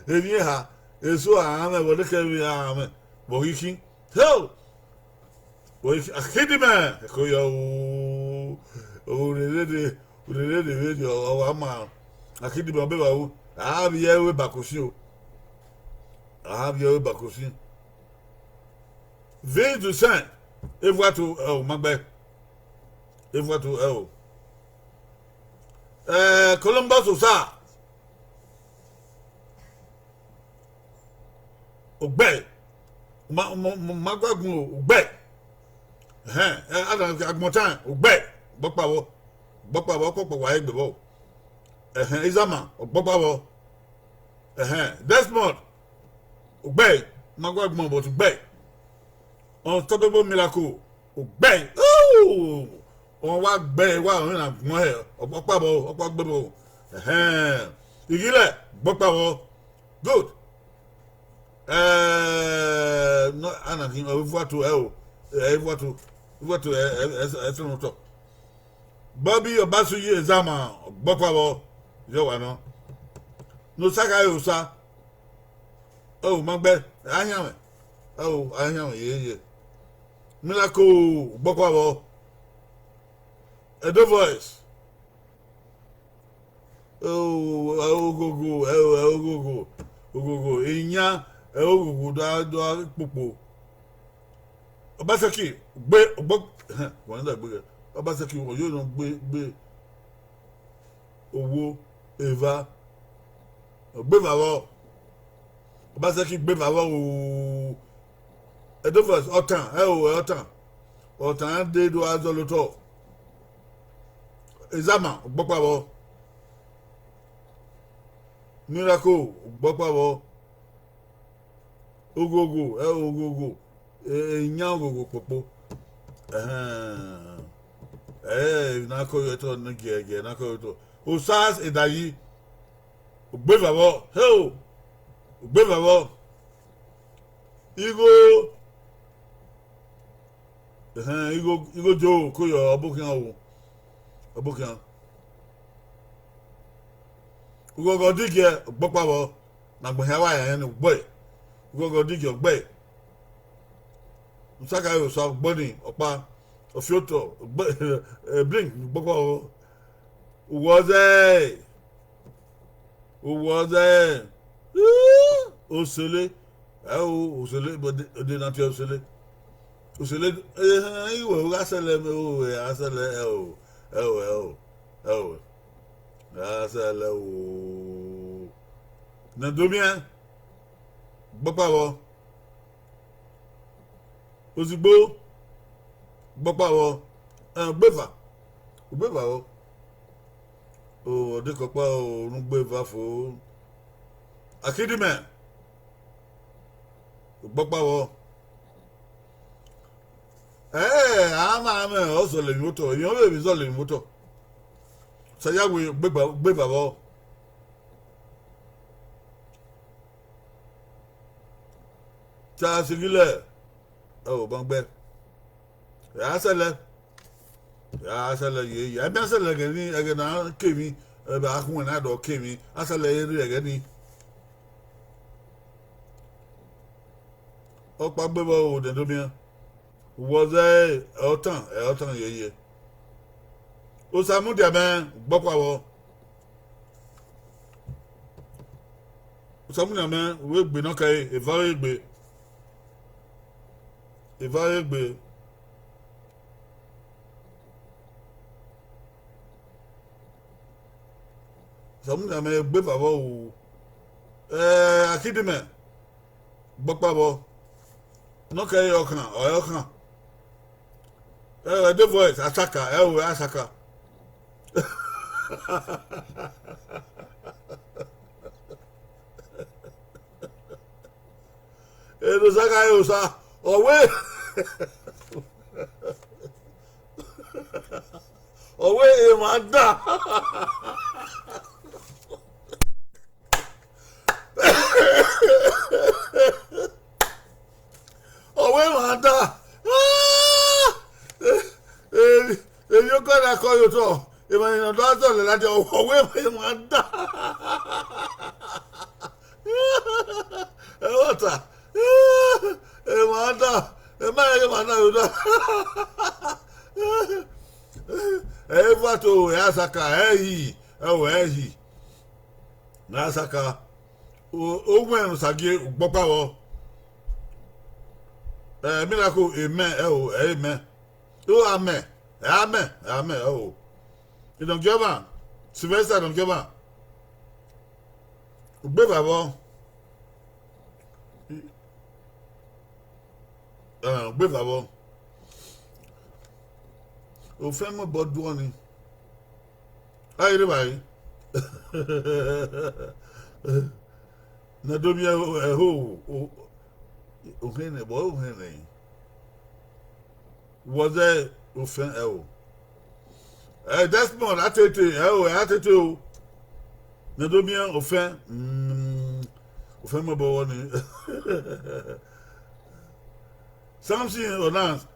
Enye ha eso ame wode ke wi ame. Bohiki. Ho Akidima, Koyo, Urede video, or Ama, Akidima Beba, I have your Bakusio. I have your Bakusi. Veille de Saint, et vois to Macbeth, et vois to Columbus ou ça. Obey, Magagmo, obey. Agmontan, Ogbe, Bokpawo, Kokwa Egbebo, Izama, Bokpawo, Desmond, Ogbe, Magwagmo, but Ogbe, Unstoppable Miracle, Ogbe, on what bay, wow, in a mohe, or Bokpawo, Igile, Bokpawo, good. No, Anna, over to What to Bobby Obasuyi Ezama, Bokwawo, Joano. No Saka Usa. Oh, Macbeth, I am it. Oh, I am it. Miracle, Bokwawo. The voice. Oh, go. ogogo inya ogogo do popo Obaseki gbe wọ́n da gbe Obaseki wọ́n yóò no gbe owó eva gbe bawo Obaseki gbe bawo o edofas otan de do azoloto Ezama gbọ́pá wọ́ Miracle gbọ́pá wọ́ ogogo ogogo nya ogogo popo na ko yo to no gege na ko yo to Osas edayi gbeva wọ́ gbeva wọ́ igo jo ko yo obukan ugogo dige gbọ́pá wọ́ na gbo yawa yan ni gbo ugogo dige ogbe Nsaka yo so gboni opa ofioto blink gbọ́pá wọ́ uwoze osele osele de na ti osele iwe asele me asele asele na domien gbọ́pá wọ́ ozigbo gbọ́pá wọ́ gbeva wọ́ o de kopa o gbeva fo akidime gbọ́pá wọ́ ama o so le moto yan le bi so le moto sayawe gbeva wọ́ ta sigile o bangbe ya sele ye ya bi sele gani agana kemi ba akun na do kemi asele ere gani o pa gbebo o de do mi was otan ye o samu de ben gbọ́pá wọ́ o samu de ben we gbe na kai evare gbe samu de ben gbe baba o akidime gbọ́pá wọ́ no kai okan the voice asaka asaka no saka yo sa owe e ma da owe ma da yo kana ko yo to e ma no do le la de owe ma da wata ma da ma na yo da vato ya saka na saka o gwen sage gbọ́pá wọ́ miracle amen amen amen you don't give up Sylvester don't give up gbeva wọ́ gbeva wọ́ o fẹ́ mọ́ bọ́dún ọ́ ni ayé rí báyìí na domi ohene bo ohene woze ofen Desmond atete o na domi ofen mo bo woni Samson Onans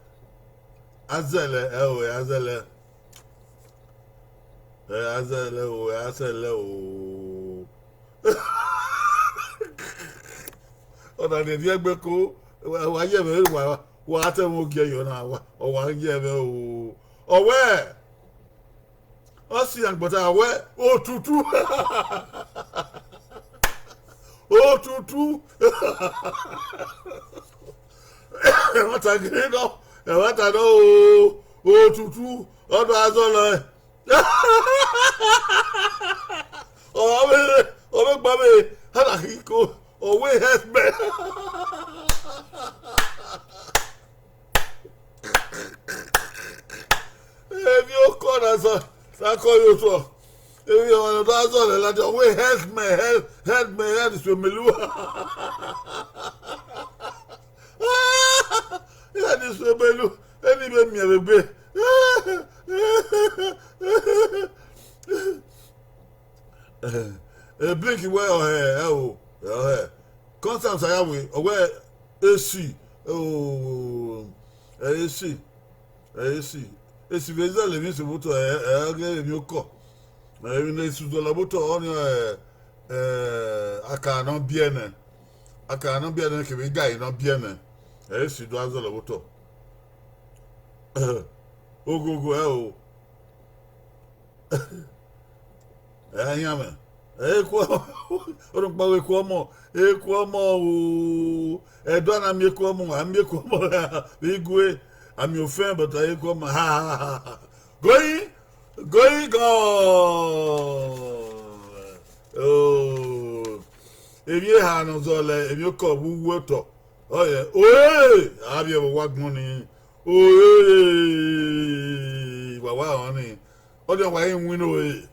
azele ona ne die gbe ko wa ye me wa ate mo ge yo na wa ye me owe o si an gbota owe o tutu oh tutu what a great no what a no oh tutu ọdọ azọlọ ọbẹ gbàgbé hàlàkìkọ òwe hẹsbẹ. Èmi ó kọ́ ọ̀nà sọ sákọ́ yóò sọ èmi ọ̀nà tó azọ rẹ̀ láti òwe hẹsbẹ sọmẹlú hẹsbẹ sọmẹlú ẹni bẹ mìíràn gbé. Blink where your hair, oh, your hair. Constant Sayawe, where AC, oh, AC, AC visa le mi se moto ge mi oko. Mi ne su do la moto on aka no bien ke mi guy no bien. AC do azo la moto. Ogogo o. Yame. Orun pa we ko mo o. Edo na mi ko mo, ami ko mo. Igwe, ami ofin but I ko mo. Ha. Going go. Oh. Ebi ha no zo le, ebi ko wuwo to. Oh yeah. Oye, abi e wa gun ni. Oye. Wa ni. Ojo wa yin win oye.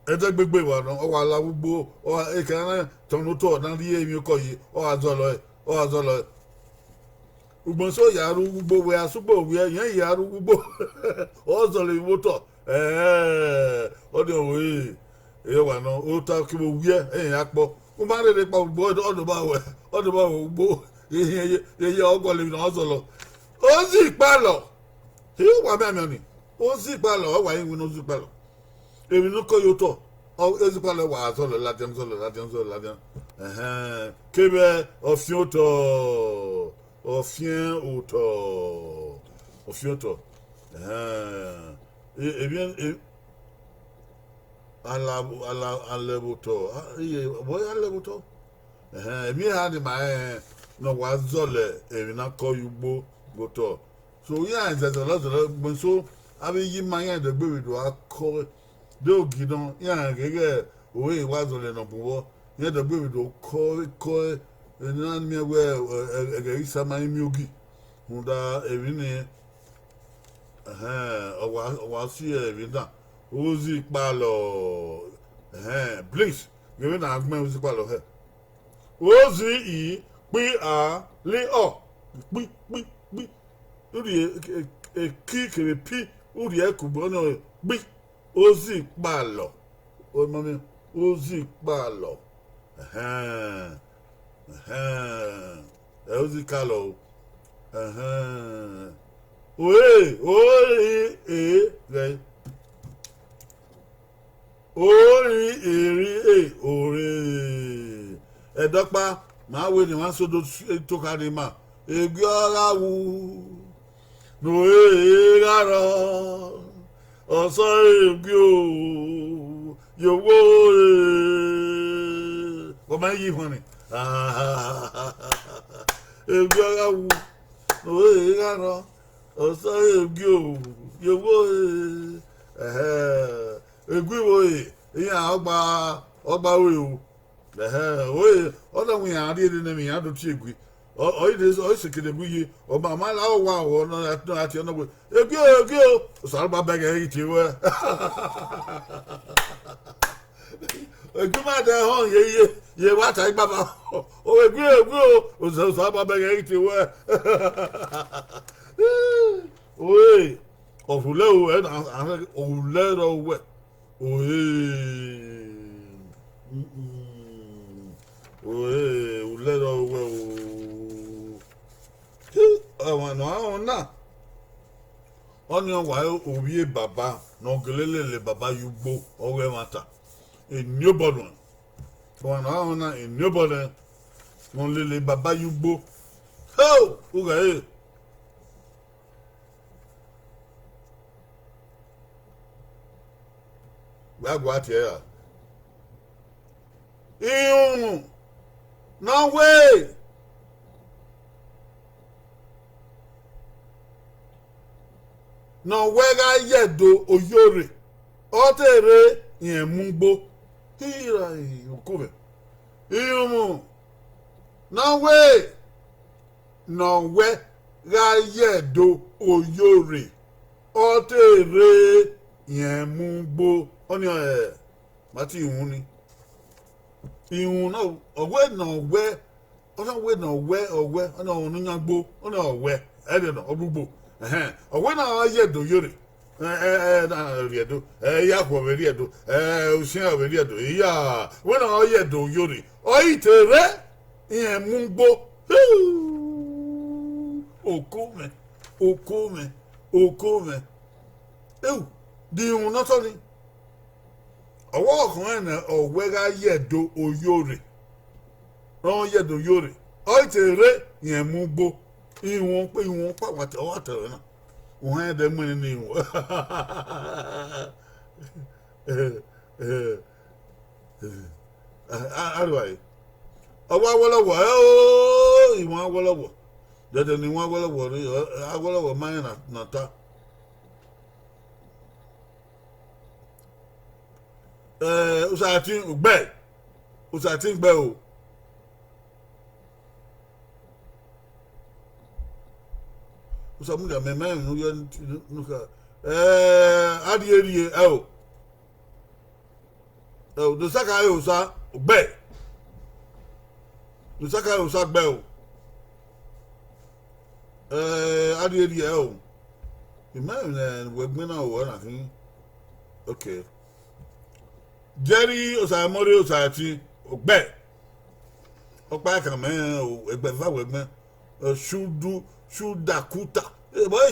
Ẹjọ́ gbégbé wà náà ọwọ́ aláwùgbò ọwọ́ èkìrẹ́ náà tọ̀nù tó ọ̀dá rí èmi kọ yìí ọwọ́ àzọlọ ẹ̀ ugbọ́n sọ yàrá gbogbo wẹ̀ àsùgbò wẹ̀ yẹn yàrá gbogbo ọ̀zọ̀lẹ̀ ìwò tọ̀ ọdún òwe èyí wà náà ó ta kí mo wíẹ́ ẹ̀yìn apọ̀ ó máa ń rèé pa gbogbo ọdún bá wẹ̀ gbogbo yẹyẹ ọgọ́lẹ̀ náà ọ̀zọ̀lọ̀ ó sì palọ̀ èyí wà mẹ́rin ni ó sì palọ̀ ọwọ́ àyìn wínú ó sì palọ̀. Èmi no koyo to o ezipa le wa so le ladian kebe ofien to et bien ala buto boy ala buto mi ha di ma no wa zole èmi na koyo gbo buto so ya nze lo so abi yi ma yan de gbe do akọ do gidon ya gege owe wazole no buwo ya da gbe do ko na mi we ege isa ma mi ogi munda ebi ni owa si ebi da ozi palo please gebe na agme ozi palo he ozi I pi a le o pi uri e ki kere pi uri e kubo no pi ozi palo o mami ozi palo ozi kalo re ore edopa ma we ni wan so do to kare ma egbe ora wu no garo ọsọ egbe o yowo o ma yi hon ni egbe ora wu no garo ọsọ egbe o yowo egbe wo iya ogba we o oye ọdọ wọn yàn adé ní mi yàn adó tí egwe ọyídé ọyísèkéde buyi ọba àmà làwọn wà wọ ọ̀nà àti ọ̀nà gbé egwe o sàrùbà bẹ́gẹ̀ ẹ̀yìn tí wẹ́ egwe má dẹ̀ hàn yẹ wá tàyí bàbá o egwe o sàrùbà bẹ́gẹ̀ ẹ̀yìn tí wẹ́ oye ọ̀fùlẹ́ o ẹ̀ ọ̀fùlẹ́ rẹ̀ wẹ̀ oye. Oye, ulero we o awon na oni wa owie baba no gelele baba yugbo owe mata eniobodo awon na eniobodo no lele baba yugbo ho uga gbagwa ti ya ihun Norway ga yedo oyore otere yemugbo hira okume ihun Norway ga yedo oyore otere yemugbo oni mati ihun ni ihun na owe na owe ona we na owe ona onunyagbo ona owe ede no ogbugbo owe na yedo yore na riedo ya kwa riedo usin a riedo ya we na yedo yore oitere yemugbo okome di ihun na to ni ọwọ́ ọkùnrin náà ọ̀wẹ́gá yẹ̀dọ̀ oyóre rán yẹ̀dọ̀ oyóre ọ̀ìtẹ̀rẹ̀ yẹn mú gbó ìwọ̀n pé ìwọ̀n pàwọn ọwọ́ àtẹ̀rẹ̀ náà wọ́n yẹn dẹ̀ mú ẹni ní ìwọ̀n àríwá yìí ọwọ́ awọ́lọ́wọ́ ìwọ̀n awọ́lọ́wọ́ dẹ̀dẹ̀ ni ìwọ̀n awọ́lọ́wọ́ máa ń nà ta. Usatin gbẹ o usamuda mẹmẹ nu yẹ nuka adìyẹ dosaka yẹ usa gbẹ o adìyẹ o ìmọ̀ wẹ̀gbẹ́ náà wọ̀ ọ́ nàfin okay. Jerry Osamori Osati Ogbe Okpa kan me egbe fa wegbe Shudakuta boy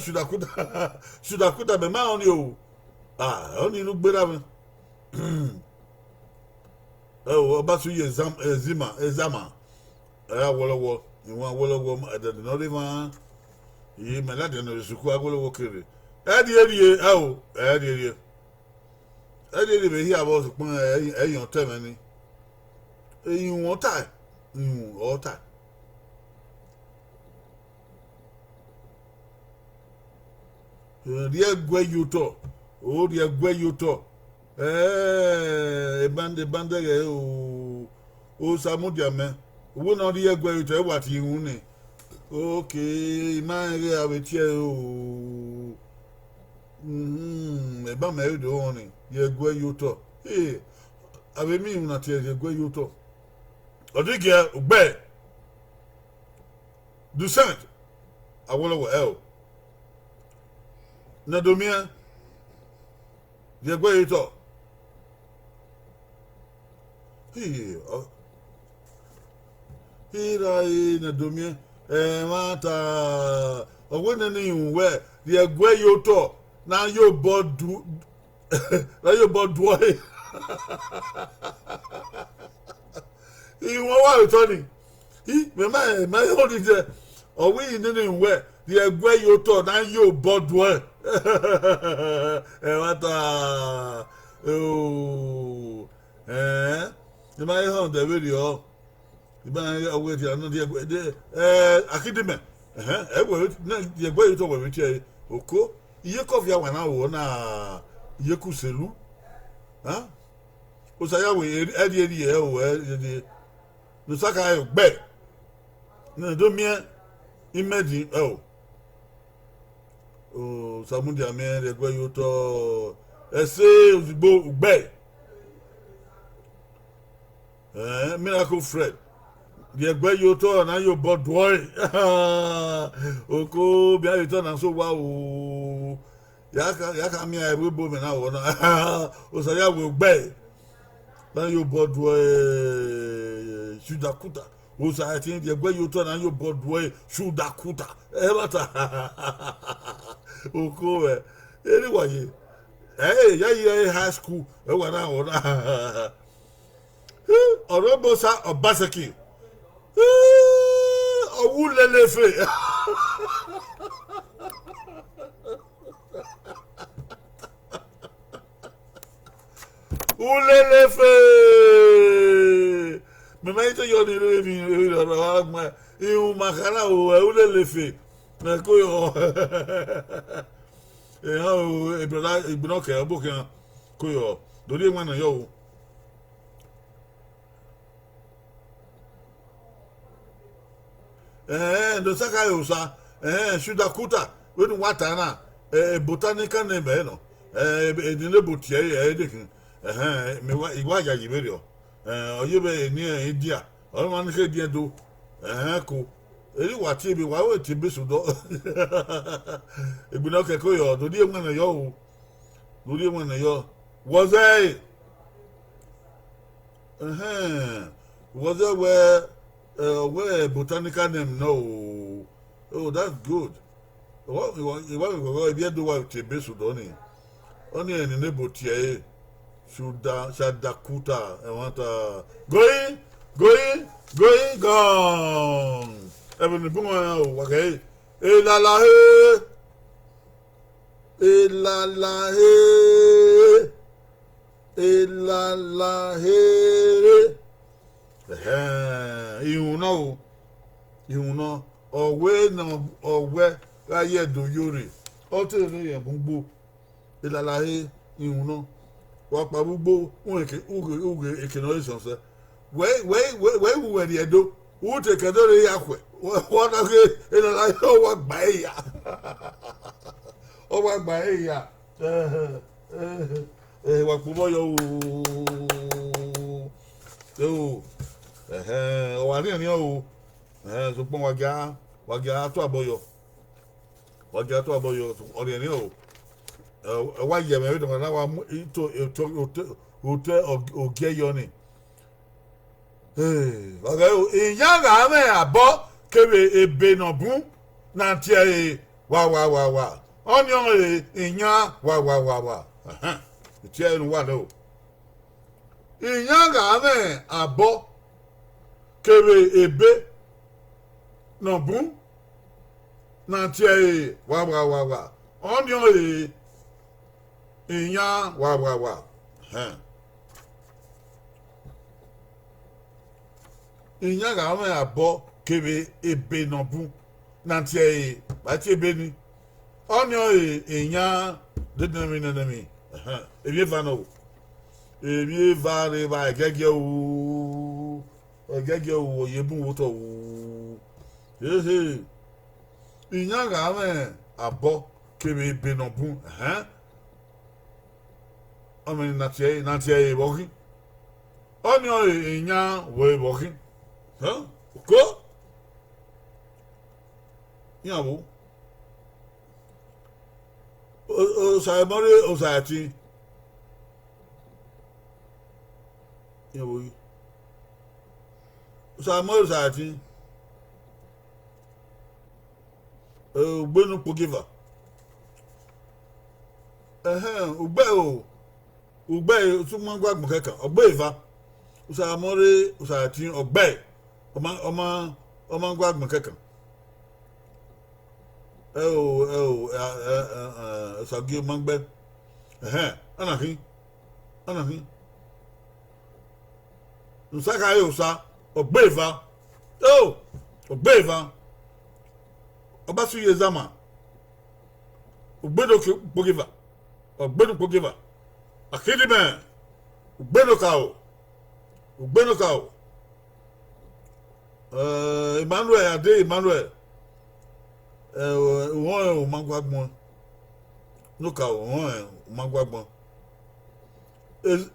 Shudakuta be ma oni o oni nu gbera me Obasu ye exama awolowo iwon awolowo de no le ma yi me la de no suku awolowo kere edi ẹni bẹ yí àbọ̀ sọ̀pọ̀n ẹ̀yàn tẹ̀mẹ́ ni ẹ̀yìn wọn tà ọ̀tà rí ẹgbẹ́ yóò tọ̀ ó rí ẹgbẹ́ yóò tọ̀ ẹ̀ẹ́dẹ́gbẹ́ rẹ̀ ó sàmúdìàmẹ́ owó náà rí ẹgbẹ́ yóò tọ̀ ẹ̀ wà tí irun ni ókè máa ń rí àwẹ̀tí ẹ̀ ẹ̀bá mẹ́rin dò wọ́n ni yegwe yuto ave mi una tie yegwe yuto odige ogbe du senate awolowo na domia yegwe yuto na domia mata ogwene ni nwe yegwe yuto na yo bodu na yo bodu ẹ ìwọ̀n wà ìtọ́ ni mẹ́mà yóò di jẹ ọ̀wé yìí nínú ìwẹ̀ di ẹgbẹ́ yóò tọ̀ náà yóò bodu ẹ wá ta ìmọ̀ ayé hàn dẹ̀wé rí ọ ìmọ̀ ayé ọwọ́ ti àná di ẹgbẹ́ akíndìmẹ̀ ẹgbẹ́ yóò tọ̀ wẹ̀mí tiẹ̀ òkó iye kọfí àwọn náà wọ̀ náà iye kù sèlú ó sàyàwó ẹ̀rí ẹ̀ wọ̀ ẹ̀ lùsàkà ẹ̀ gbẹ̀ ní ẹ̀dọ́mìẹ́ ìmẹ̀dì ẹ̀ o sàmúdì àmì ẹ̀rẹ̀gbẹ́ yóò tọ́ ẹ̀sẹ̀ òsìgbò gbẹ̀ Miracle Fred di ẹgbẹ́ yóò tọ́ náà yóò bọ́ dùọ́rì oko bí ayé tọ́ náà so wá o yàkà mi àìwé bomi náà wọ̀ náà o sọ yà wò gbẹ́ náà yóò bọ́ dùọ́rì Shudakuta o sọ àti di ẹgbẹ́ yóò tọ́ náà yóò bọ́ dùọ́rì Shudakuta ẹ bá ta oko ẹ ẹni wọ̀nyí yẹ́yẹ́ high school ẹ wà náà wọ̀ náà ọ̀rọ̀ bọ́sà Obaseki ọwú lẹ́lẹ́fẹ̀ wú lẹ́lẹ́fẹ̀ me mai to yo ni ma eu makana o le fe na ko yo e ha o ibro ke obo ke ko yo do ri na yo ndo saka yo sa shudakuta we no wata na botanical name no edine botie edekin me igwa ya yiberio oyebe ni edia o man ke die do ko eri wati bi wa we ti bi sudo ibuna ke ko yo do die mu na yo do die mu na yo was where botanical name no. Oh, that's good. What if you do what to be Sudoni? Only in the botier Shadakuta. I want going, gone. Even the boom, okay. You know, or where I do Yuri. Ultimately, a bumbo, Ilalahe, you know, what Babubo, Uge, economics, where we were the Edo, who take a dollar yakwe, what again, in a life, oh, what by ya, oh, what by ya, what Pumoyo, oh. Wani ni o so pon waga to aboyo ori ni o wa ye me do na wa to ogeyo ni waga o iya ga me abo kebe ebe no bun na ti wa oni o iya wa ti e nu wa lo iya ga me abo kebe ebe no bun na tie wa onyo inya wa inya ga ma abo kebe ebe no bun na tie ba tie ebe ni onyo inya de na mi ebi va no ebi va re ba gege o ogege wo yebun wo to inya ga me abo kebe be no bun o me na tie boki oni o inya wo boki ko yawo o sa mori o sa ti yawo Samuel Sati Ugbenu Pogiva Ugbe Sukman Gwagmu Keka Ogbe Iva Usamore Usati Ogbe Oma Gwagmu Keka Sagi Mangbe Anakin Nsaka Yosa Ogbeva Obasu Yezama Ogbeno Pogiva Akidime Ogbeno Kao Emmanuel won Mangwagbon no Kao won Mangwagbon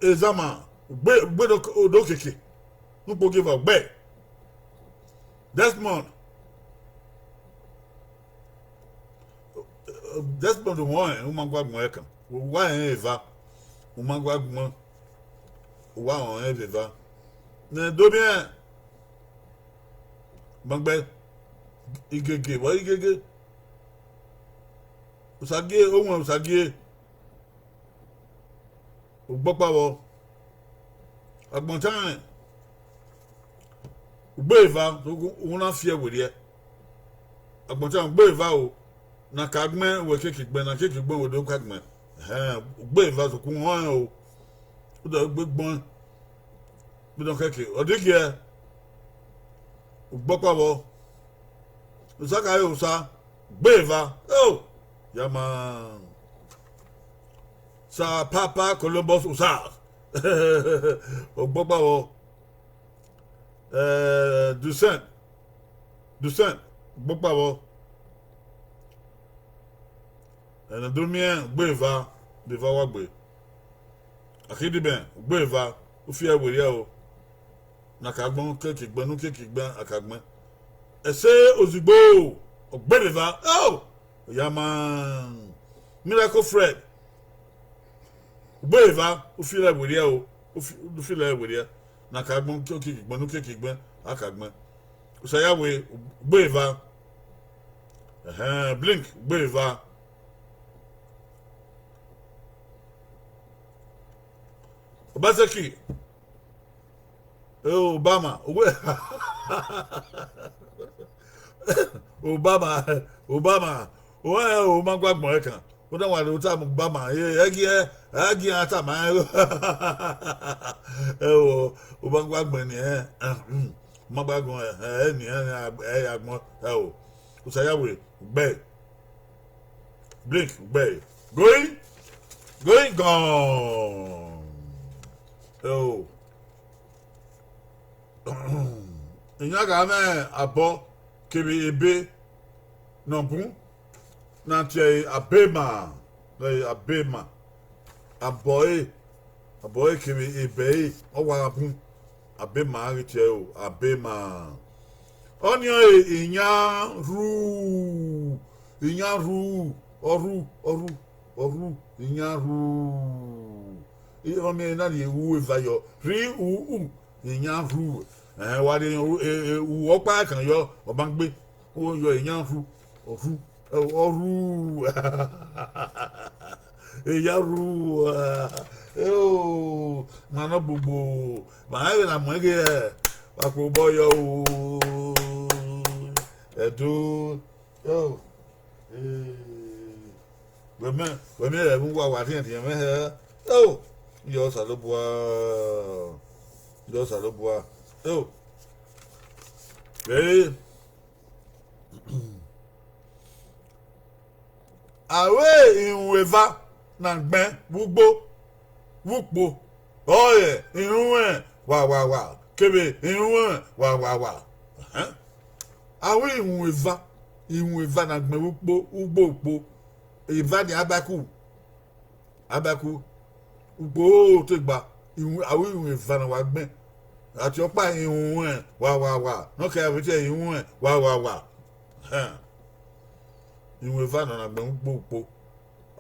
Ezama Ogbeno Odokeke no Pogiva Ogbe Desmond won Mangwagbon ekan wa Eva Mangwagbon wa on Eva ne do bien Mangbe igege Usage ohun Usage Ogbopawo Agbontan Ugbeva so una fie were Agbontan Ugbeva o na kagme we keke gbe na keke gbon we do kagme Ugbeva so kun won o do gbegbon bi don keke odike Ugbokpabo. Usaka usa. Beva. Oh. Yama. Sa Papa Columbus usa. Ugbokpabo. Ducent. Ugbokpabo. Dumien. Beva. Beva wagbe. Akidiben. Beva. Ufia weriao. Nakagbon kekigben nu kekigben akagben. Ese ozigbo ogbedeva. Oh! Yaman. Miracle Fred. Ogbedeva ufila weria o. Ufila weria. Nakagbon kekigben nu kekigben akagben. Usayawe ogbedeva. Blink ogbedeva. Obaseki. Obama. Obama. O ma gba gbon kan. O dan wa lo ta mo Obama. Agi ata ma. O ba gba gbon ni Ma gba gbon ni agbon o. O sayawe gbe. Blink gbe. Going gone. Oh. Inyaga me abo kebe ebe nonpun na tie abema aboy kebe ebe o wa pun abema ri tie o abema onyo inyaru oru inyaru ome na ye wu evayo ri inyaru wa de wo pa kan yo o ba ngbe o yo inyaru oru eyaru mano bubu ma e na mo ge wa ko boyo edu yo we me e mu wa tin tin me yo salobua oh awe inweva na gben gbugbo wupo oye irun wa kebe irun wa awe inweva na gben ugbo eva ni abaku ugbo to gba awe inweva na wa gben àti ọ̀pá ìhun ẹ̀ wà nọ́kẹ́ àbútẹ́ ìhun ẹ̀ wà ìhun ẹ̀fà nànà gbẹ̀ ń gbòòpó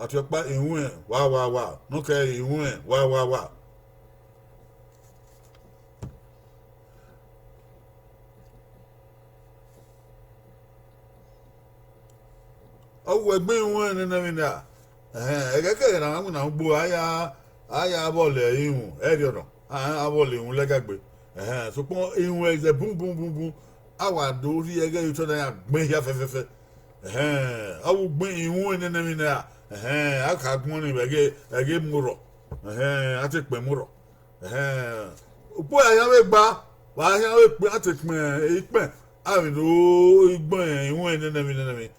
àti ọ̀pá ìhun ẹ̀ wà nọ́kẹ́ ìhun ẹ̀ wà. ọwọ́ ẹgbẹ́ ìhun ẹ̀ nínú ẹ̀mí náà ẹ̀kẹ́kẹ́ ìrànwọ́ àwọn náà gbó àyà abọ́ọ̀lù ìhun ẹ̀rí ọ̀nà abọ́ọ̀lù ìhun lẹ́gàgbé. So pon ihun eze bum awa do ri ege you to na gbin ya fefefe awu gbin ihun ni na mi na aka gbon ni ege muro ati pe muro opo aya we gba wa aya we pe ati pe ipe awi do igbon ihun ni na mi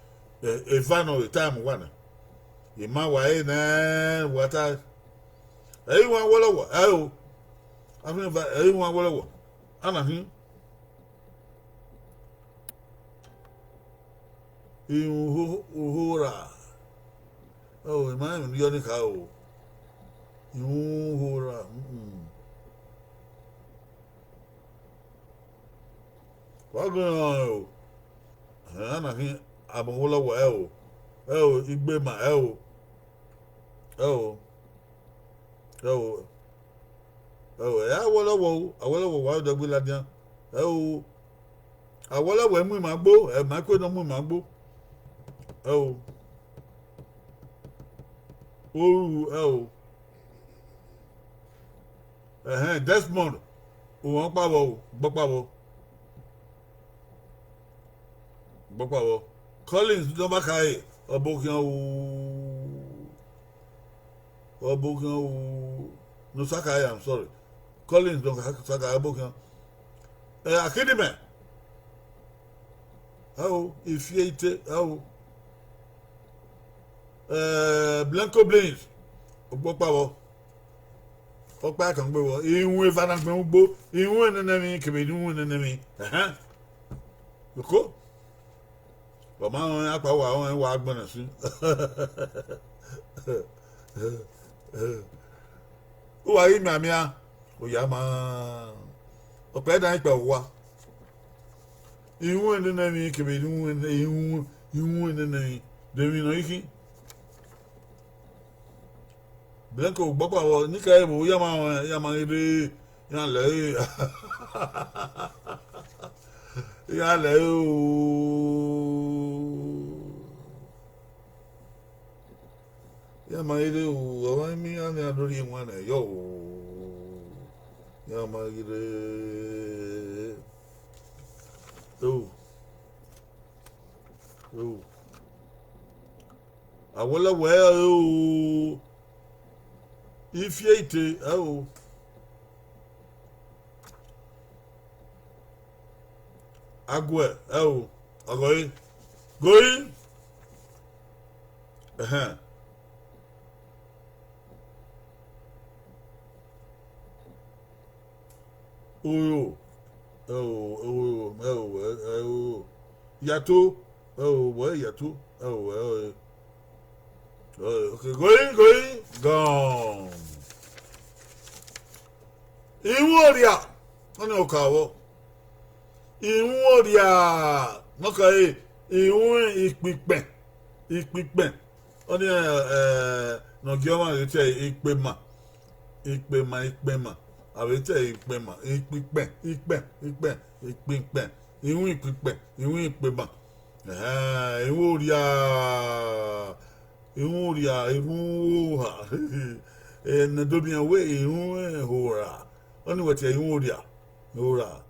e fa no time one e ma wa e na wata e wa wolowo afin va everyone wolowo anahin ihora imam ni yoni ka o ihora wago anahin abon wolowo igbe ma awolowo wa dogbe ladian awolowo emu magbo ma ko no mu magbo Desmond won gbogbo Collins do ba kai obokian no Sakai, I'm sorry. Collins don't Sakai Bokan. Akidime. oh, if you eat it, oh, Blanco Blaze, Opa, Opa can go, in with Van Gbo, in one enemy, can be doing an enemy. You cool? But my own apple, I want wild bonus. Who are you, Mamma? Oh, Yama. Opa, I go. You want an enemy, can be doing you want an enemy. Do you know you? Blanco Baba, Nika, Yama, Yale, Yale, Yamaide, I mean, I don't even want to yo. Yamaide, oh, oh. I will aware, if you eat it, oh. Agua, oh, agoi, going, oh, Yato, oh, where Yato, oh, okay, going, gone. In warrior, on your cow. In warrior, okay, in equipment. Only no Gioma, you say equipment. I will say equipment. In equipment. And the Dubian way, hurrah. Only what you hurrah.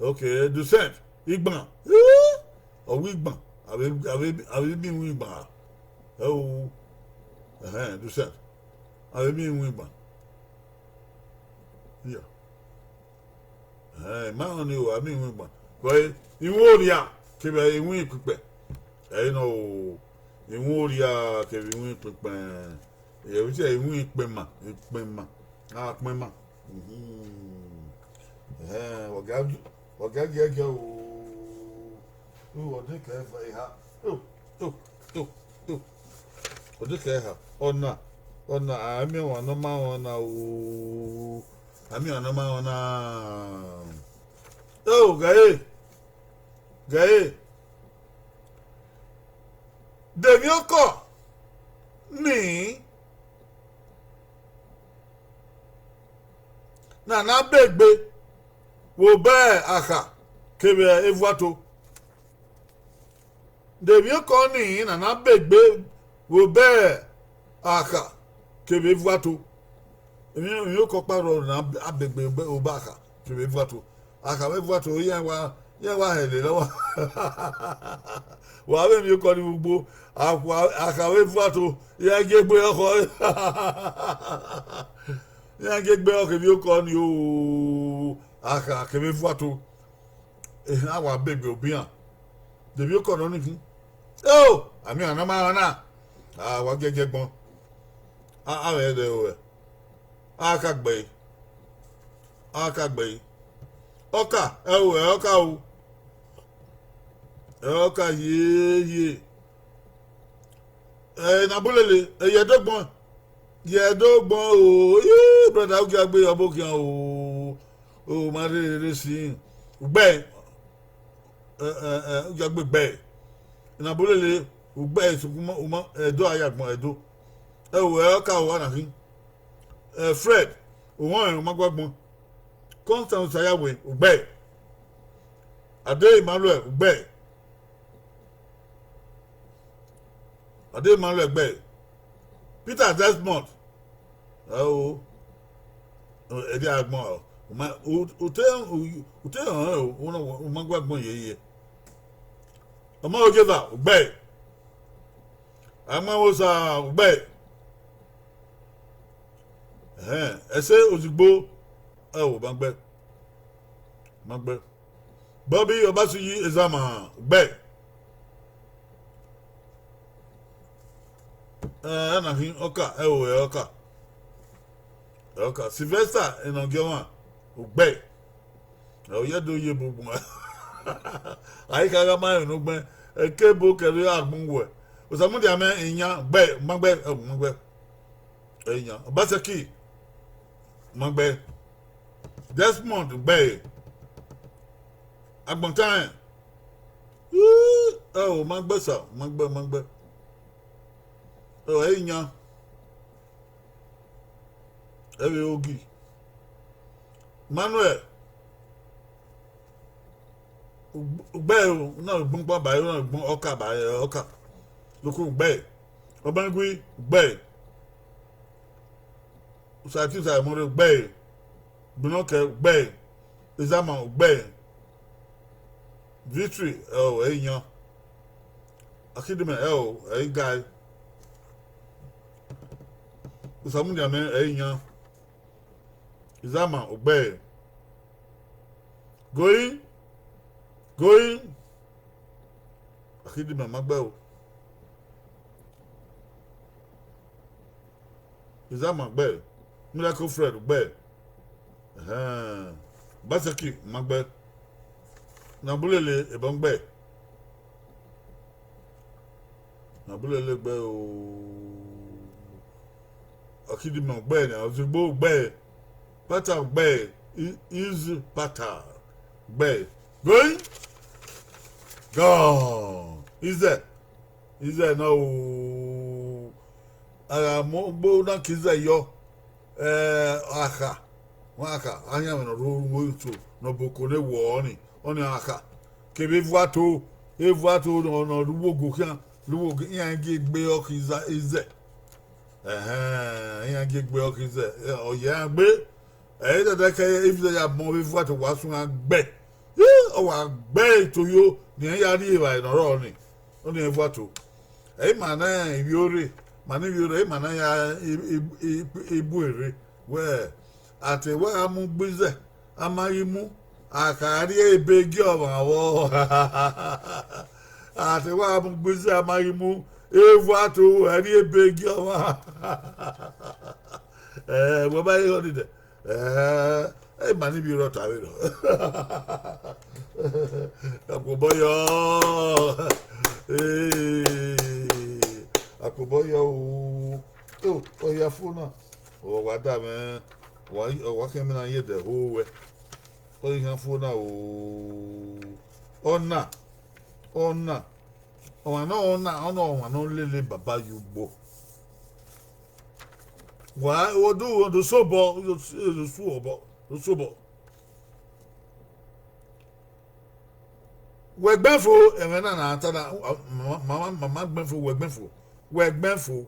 Okay, descent. Igban. Or Wigban. I will be Wigban. Oh, descent. I will be Wigban. Yeah. Man, you are being Wigban. Well, in Warrior, keep a wing quick. I know. In Warrior, keep a wing quick. Yeah, we say wing pema. Ah, pema. What got you go? What did care for a hat? Oh. What did care? Oh, no. I mean, one no man now. I mean, on a man now. Oh, Gaye. Demioko. Me. Na beg. Wo bear aka kebe evuato devio koni na begbe wo bear aka kebe evuato emi yo ko paro na abegbe obaka kebe evuato aka evuato yen wa hele lo wa be mi ko ni gbogbo aka evuato yen gegbe oko yen gegbe oko bi o ko ni o aka kebe voato awa bebe obian debi o kono niki oh ami ana ma na wa gege gbon we de o aka gbe oka oka ye na bolele yedogbon o brother o gbe obokian o oh, my racing. Ugbe. Ugbe. Na bolele ugbe sukuma uma edo ayagbon edo. Ka wa na kin. Fred, won magbagbon. Constant Sayawe ugbe. Ade Emmanuel ugbe. Peter Desmond. Oh. Ede agbon. Ma ute una gbagbon yeye ama ojeva ugbe ama wosa ugbe ese ozugbo o magbe Bobby Obasuyi Ezama ugbe na hin oka e oka. Oka Sylvester enongewa ugbe. O ye do ye bubu. Ai kaga mai no gbe ekebo kere agbunwe. O samu dia me enya gbe magbe enya. Obaseki magbe Desmond gbe. Agbontan. Oh magbe sa magbe. Oh enya. Ewe ogi. Manuel ugbe na ogbon pa ba na ogbon oka ba oka loku ugbe obangui ugbe usati sa mo ugbe bunoke ugbe examen ugbe victory eyan akidime guy usamu dia me eyan examen ugbe going akidime magbe o examen ugbe miracle fred ugbe basaki magbe na bulele ebongbe na bulele gbe o akidime ugbe na ozugbo ugbe pata ugbe is pata ugbe going gone is there no ara mo gbo na kize yo aka anya me no ro to no boko ne wo oni aka kebe vuato no ruwogo kan ruwogo yan ge gbe o kiza ize yan ge gbe o kize o ya gbe da ka if they are more vuato wasu gbe o wa gbe to yo ni ya ri wa no ro ni oni vuato mana iwiore mana ya ibu ere we ate we amu gbize amayimu akari ebegi obawo ate we amu gbize amayimu evuato ari ebegi oba we ba yo de mani bi ro tawe ro akoboyo o ya funa o wada me wa kemi na ye de howe o ya funa o ona lele baba yugbo wa o do sobo do sobo wegbefo emena na atada mama gbefo wegbefo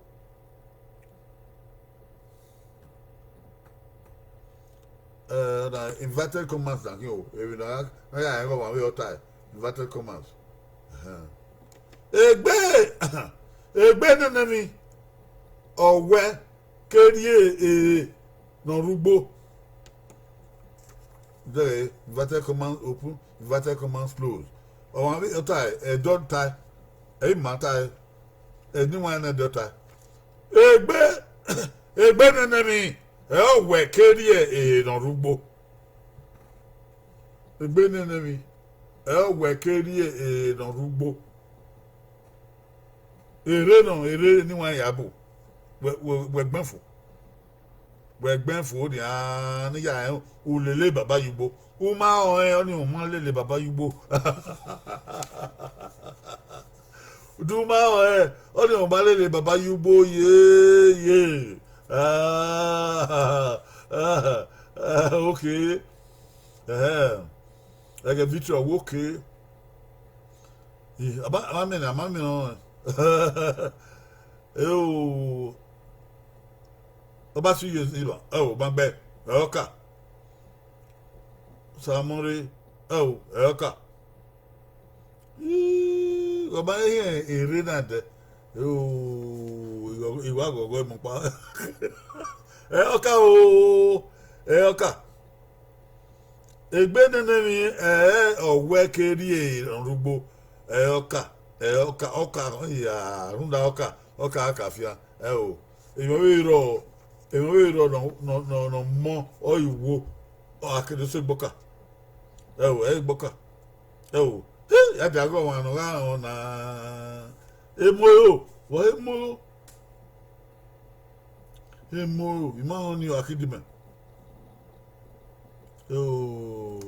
na inverted commas dan yo even na ya go wa time inverted commas egbe na mi owe kerie no rugbo there inverted commas open inverted commas close o wa we time don't time matter anyone na dota egbe na mi we kerie no rugbo egbe na mi we kerie no rugbo ere ni wan yabo we gbenfo ni ni ya o lele baba yugbo o ma o ni o ma lele baba yugbo duma o ni o ma lele baba yugbo ye okay like a Victor okay amami no oba su years ilo bangbe oka samore oka oba ere na de iwa gogo mo pa oka oka egbe nene mi owe keri rugbo oka ya runda oka akafia oh, if you no more, or you wo, or I can say boka. Oh, boka. Oh, I go on around. Emoyo, what emoyo? Emoyo, you man you akidime. Oh,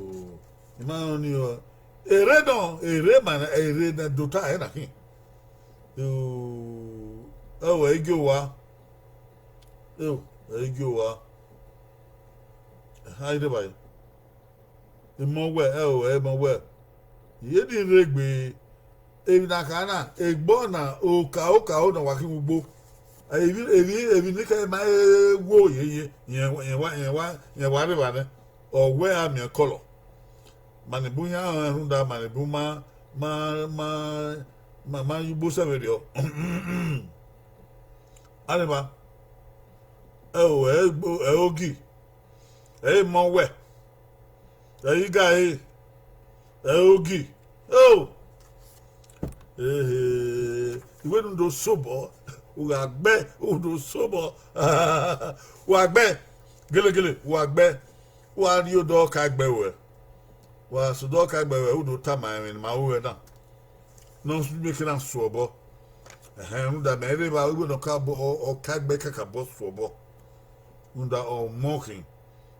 you man you. Ere man, ere na dota na hin. Oh, ego wa. Oh, ego wa. Hi de bai. Imo we, emo we. Ye di regbe. Ebi na kana, egbo na oka na waki ugbo. Ebi ni ka ma wo ye wa re ba ne. O we am your color. Manibunya hunda manibuma ma yubo saverio. Anima. Ogi. Mo we. Guy. Ogi. Oh. We don't do sober. Wagbe, do sober. Wagbe. Gele. Wagbe. Wa you do kagbe we. Wa so do kagbe we do tama ma we na. No make na sobo. Unda me re ba we no ka bo o kagbe kaka boss sobo. Unda o mocking.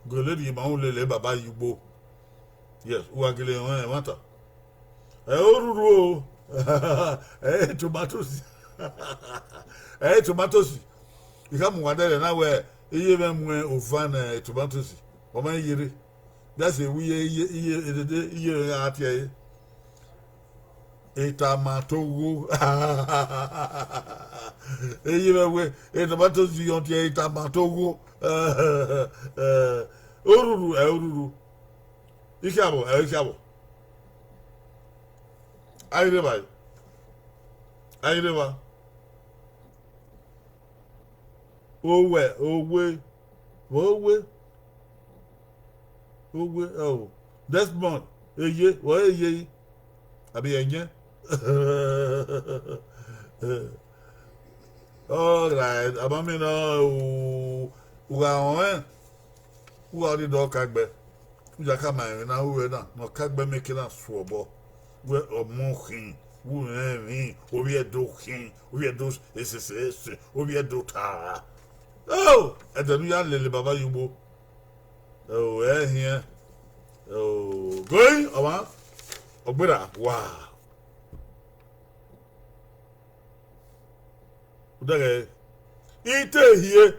Gele di ma le baba yubo. Yes, wa gele won wanta. Oruru. Tomatoes. Tomatoes. You come wonder na we iye be mu ofan tomatoes. O man yiri. That's a iye atie. Etamatogo. Iye we tomatoes you on etamatogo. Oruru. Ikabo. Ayireba. Owe. Oh. Desmond. Eye. Abi enye. All right. Abami no. Who are the dog kagbe? Uja kama na uwe na. No kagbe make na swobo. We omohin. We do king. We do SSS. We do ta. Oh, and then we are Lily Baba Yubo. Oh, we're here. Oh, going, Obera. Wow. Ite here.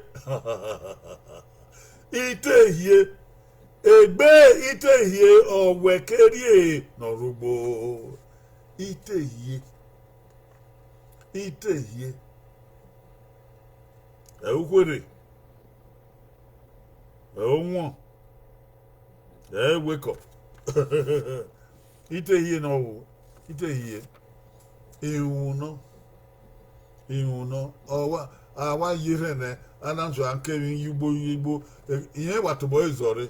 Egbe ite here or wekerie no rubo. Ite here. Ukwere. Won. Wake up. Ite here no. Ihuno. Awa yire ne ananso ankewin yigbo. Iye watobo izore.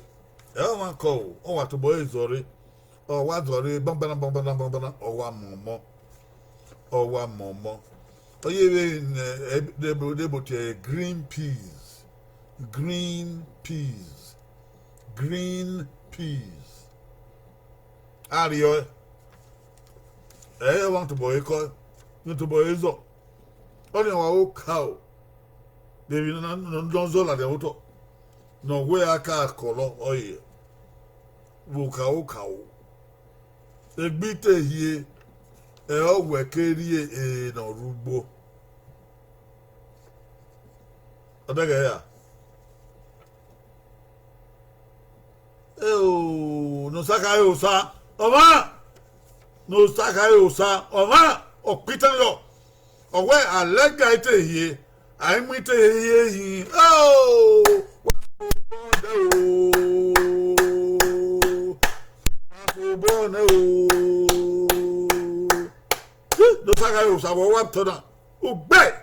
Wan call. O watobo izore. O wa zore bambana. O wa momo. Oye debo te green peas. Ario. Want to boy call. You to boy zo. Only wa cow. They no zola de auto. No we aka kolo oye. Wo cow. Egbite hie. O wekerie no rugbo. Odege ya. No saka usa. Oma. No saka usa. Oma. Okita yo. Owe alega ite hie. I'm ite hie. Oh. No saka usa wa tona. Ugbe.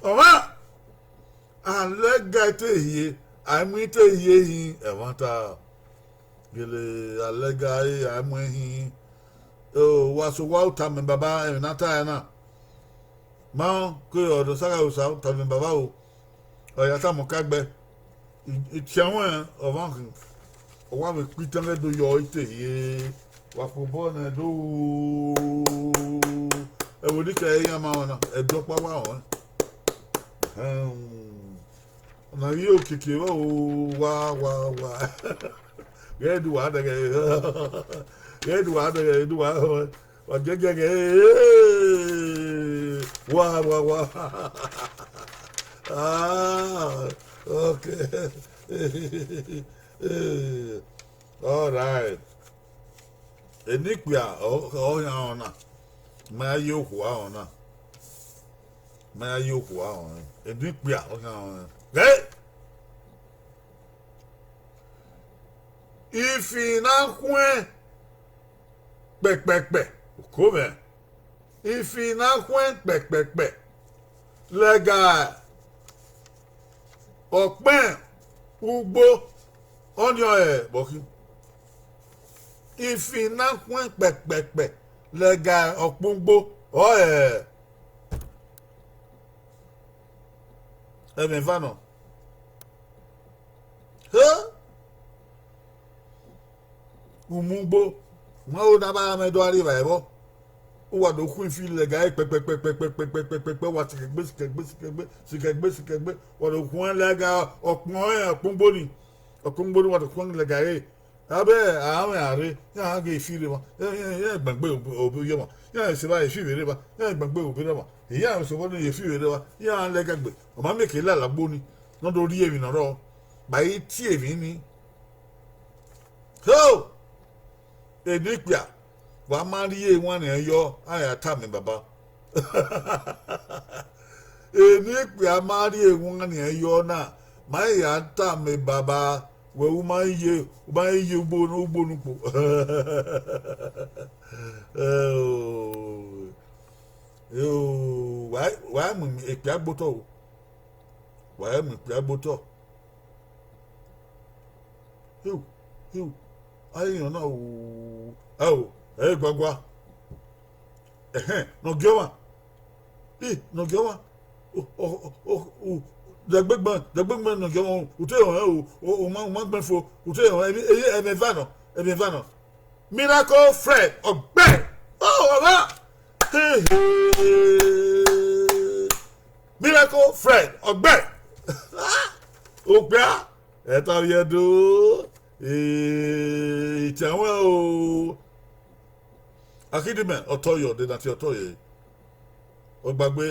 Oma. Alega ite hie. I'm ite hie. Ewanta. Gele alega amwehi. Oh, waso wauta me baba nata na. ma ko do sara o sa ta mi baba o ya ta mo kagbe itianwe o van o wa me pitan le do yo ite ye wa fo bo na do e wo ni ka yan ma ona e do pa wa on na yo kike wa ge du wa da ge du wa wa ge wa ah okay all right enipia o yan ona ma yo ku ona enipia o yan ona ifinakwe pẹpẹpẹ kome ifinakwe pẹpẹpẹ lega ọpẹ ugbo onyo boki ifinakwe pẹpẹpẹ lega ọpungbo eme vano umugbo ma o na ba me do ari ba ebo o wa do ku fi le ga pe wa ti gbe wa do ku le ga opungbo ni wa do ku le ga abe àwọn are ya ga fi re ma ya gbagbe obi yo ma ya se ba fi re ba ya gbagbe obi re ma ya so bo ni fi re ba ya le ga gbe o ma me ke la lagbo ni no do ri emi na ro ba yi ti emi ni so enipia wa mari won na yo aya ta mi baba enipia mari won na yo na ma ya ta mi baba we u ma ye ugbo nu po wa mu epi agboto ayi na o gbagba no gyowa dagbegban no gyowa o te o ma gban fo o te e me vano Miracle Fred ogbe baba Miracle Fred ogbe ogbe e ta yedo ìtẹ̀wọ̀n o akíndìmẹ̀ ọ̀tọ̀yọ̀ dé nàti ọ̀tọ̀yẹ̀ ó gbàgbé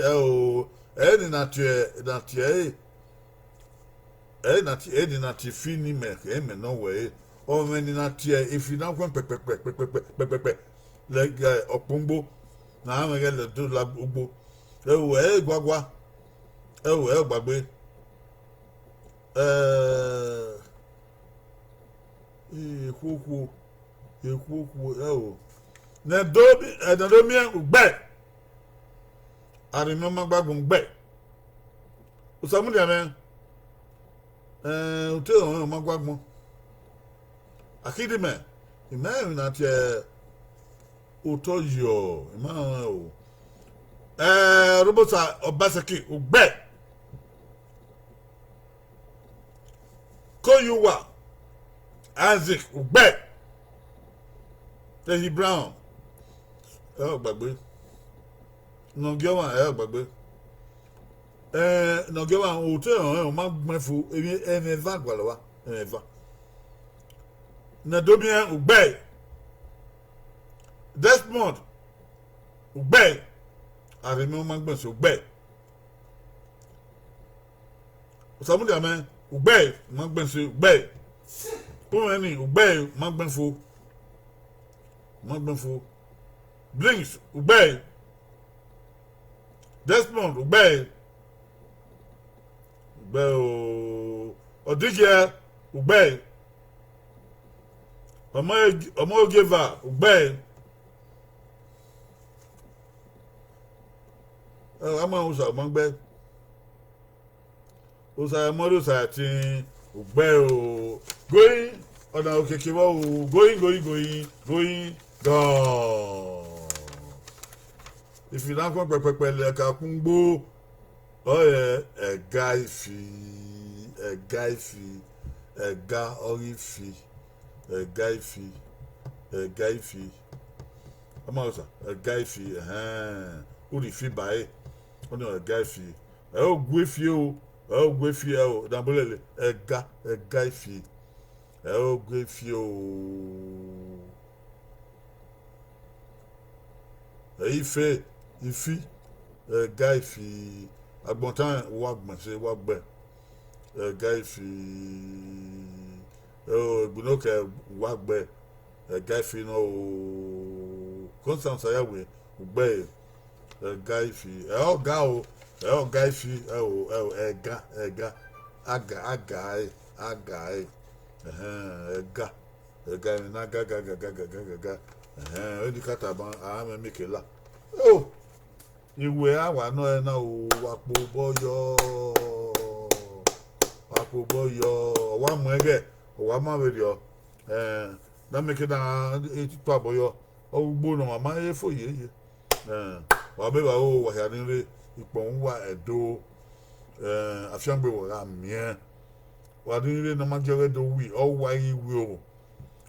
ẹni nàti fi ní mẹ̀ ẹ̀mẹ̀ náà wẹ̀ ọmọ ẹni nàti efi náà kọ́ pẹ̀pẹ̀pẹ̀ lẹ́gẹ̀ ọ̀pọ̀ngbó náà mẹ́gẹ́ lẹ́dọ̀ lágbó gbàgbá gbàgbé ekwoku na dobi ugbe arimi ma gbagun gbe usamu dia me ute o ma gbagun akidi me imagine na tie otoyo imagine o robota Obaseki ugbe Koyuwa Isaac ugbe Tehi Brown gbàgbé Nogiowa gbàgbé Nogiowa o te o ma gbenfo emeva gwalawa emeva na dobien ugbe Desmond ugbe aremi o ma gbenso ugbe Osamu Diame ugbe ma gbenso ugbe Pumeni ugbe magbenfo Blinks ugbe Desmond ugbe Odige ugbe Omogeva ugbe ama usa magbe usa mori usa tin ugbe o going ọ̀nà òkèkè wọ́n o going gone. If you don't go like a kumbo, oh yeah, a guy fee, a guy fee, a guy fee, a guy fee, a guy fee. I'm also a guy fee, who the fee by only a guy fee. Oh, with you, Dambolele, a guy fee. Oh, with you. Ife, guy fi agbontan wagban se wagbe guy fi bunoke wagbe guy fi no Constance Ayawe ugbe guy fi guy fi ega na ga edikata ban ahame mikela oh iwe awa no e na o wapo boyo wa mwege wa ma we yo na meke na etitu aboyo o gbo no ma e foye wa be wa o wa ya ni ipo nwa edo afiangbe wo ra mie wa ni na ma jere do wi o wa iwe o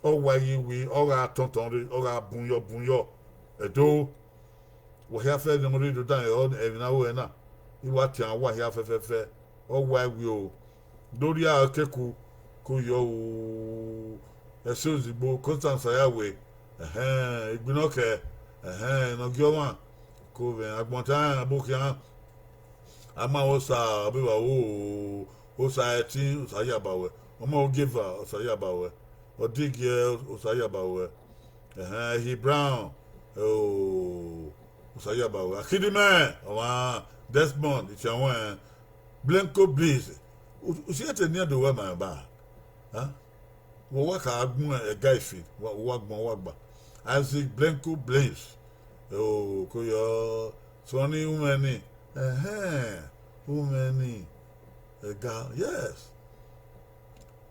ọwa ọra tonton ọra bunyo edo wo hia fe de mo do dan e na wo na iwa ti an wa hia fe ọwa iwe o lórí akeku ko yo o eso zigbo Constance Ayawe igbinoke no gyowan ko be agbontan abokian ama o sa be wa o sa ti o sa yabawe omo o give o sa yabawe Odigie Osayabawe, he Brown, Osayabawe, Akidime, Desmond, it's your one, Blanco Blaze. Usiate near the woman bar. Waka a guy feet, wagba. Isaac Blanco Blaze, Koyo, Sony Umani, Umani, a girl, yes.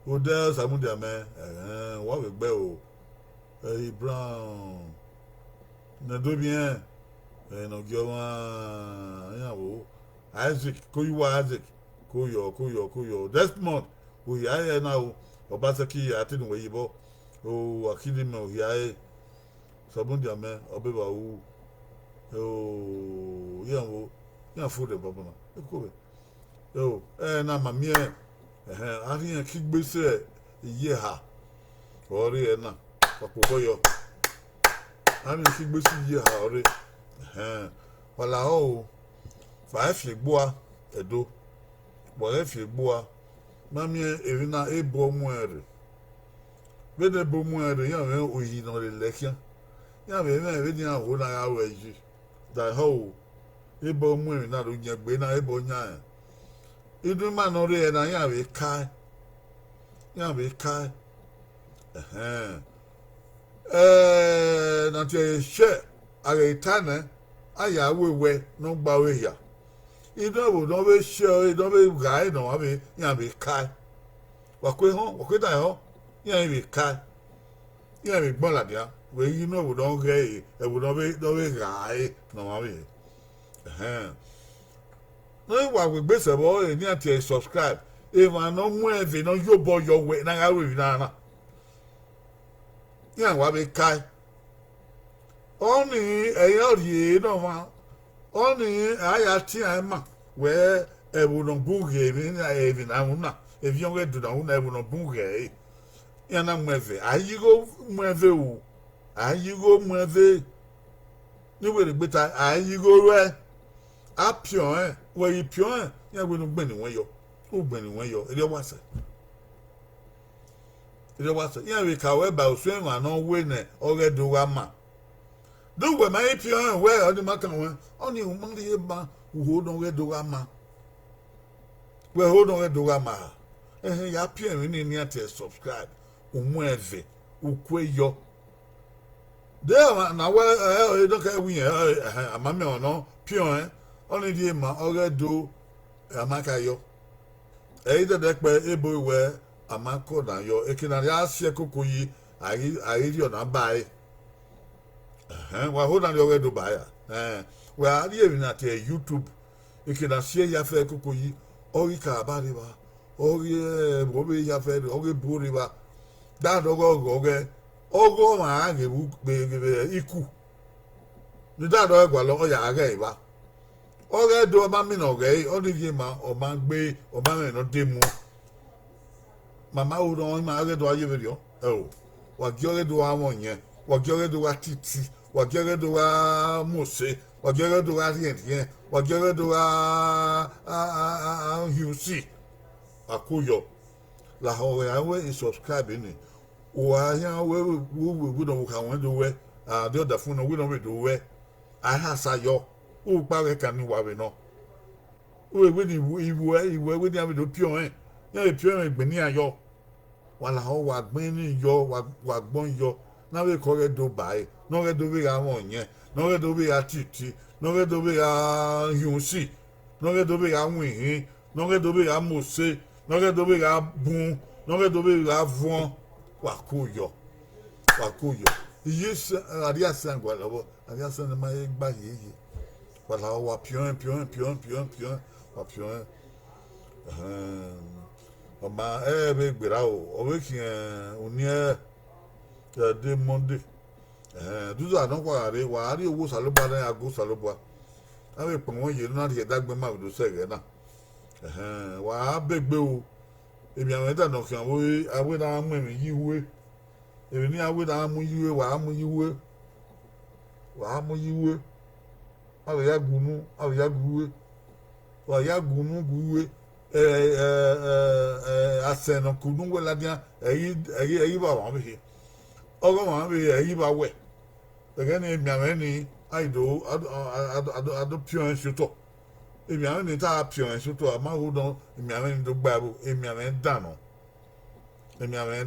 Odell Samudia man, what we bell, Brown, Nado bien, no Gyowan, Isaac, Isaac, Koyo, Desmond, who I now, Obasaki, I think we bo, Akidimo, Yae, Samudia man, Obeba, food the Babana, na mamie. Ari kigbe se iye ha ori e na papoboyo ari kigbe se iye ha ori wala o fa efi gboa edo bo efi gboa mami eri na ebo mu ere bede bo mu ere ya we oyi no le lekia ya we na eri na ho na ya we ji da ho ebo mu ere na ro nyagbe na ebo nya Idu man no re na ya we kai na te she are tane aya wewe no gba we ya idu wo no we she idu we gai no abi ya we kai wa kwe da ho ya we kai ya we gbon la dia we you know we don ge e we no we gai no abi no wa we gbese bo e ni ati subscribe e ma no mu e no yo bo yo we na ga we na ya wa be kai oni e yo ri no ma oni aya ti an ma we e bu no buge mi na e vi na una e vi on we do na una e bu no buge ya na mu e ayigo mu e o ayigo mu e ni we gbeta ayigo we apion we pion ya we no gbeni won yo o gbeni won yo ere wase ya we ka we ba osu enwa no we ne oredo wa ma do we ma pion we o di maka won oni o mo le ba wo do we do wa ma we ho do we do wa ma ya pion ni ni ate subscribe o mu eve o kwe yo de na we do ka wi amame ono pion only the ma oredo amaka yo either that pe ebo we amako na yo ekina ya sie kokoyi ari ri ona bai wa ho na oredo bai wa ali ebi na te YouTube ikina sie ya fe kokoyi ori ka abari ba ori bobe ya fe ori buri ba da dogo goge ogo ma ge bu iku ni da do egwa lo ya aga iba oge do ma mi no ge odi ye ma o ma gbe o ma me no demu mama o do ma ge do aye video o wa gi oge do awon yen wa gi oge do wa titi wa gi oge do wa mose wa gi oge do wa rien wa gi oge do wa husi akoyo la ho ya we subscribe ni wa ya we do ka won do we the other phone we no we do we I has ayo o pa we kan ni wa we no we ni iwu we ni abi do pio ya e pio gbe ni ayo wala ho wa gbin ni yo wa gbon yo na we ko re do bai no re do we ga won yen no re do we ga titi no re do we ga yunsi no re do we ga win no re do we ga mose no re do we ga bun no re do we ga von wa ko yo yes aria sangwa labo aria san ma gba yeye wala wa pion wa pion o ma be gbera o we kin oni de monde dudu adon kwa re wa ari owo saloba na ago saloba awe pon won ye na de dagbe ma do sege na wa begbe o ebi awon da no kan we awe na mu mi yiwe ebi ni awe na mu yiwe wa mu yiwe awe ya guwe wa ya guwe aseno kunu we la dia eyi ba wa bi ogo ma bi eyi ba we ege ni mi awe ni aido ado pion suto ebi awe ni ta pion suto ama ho don mi awe ni do gba bo emi awe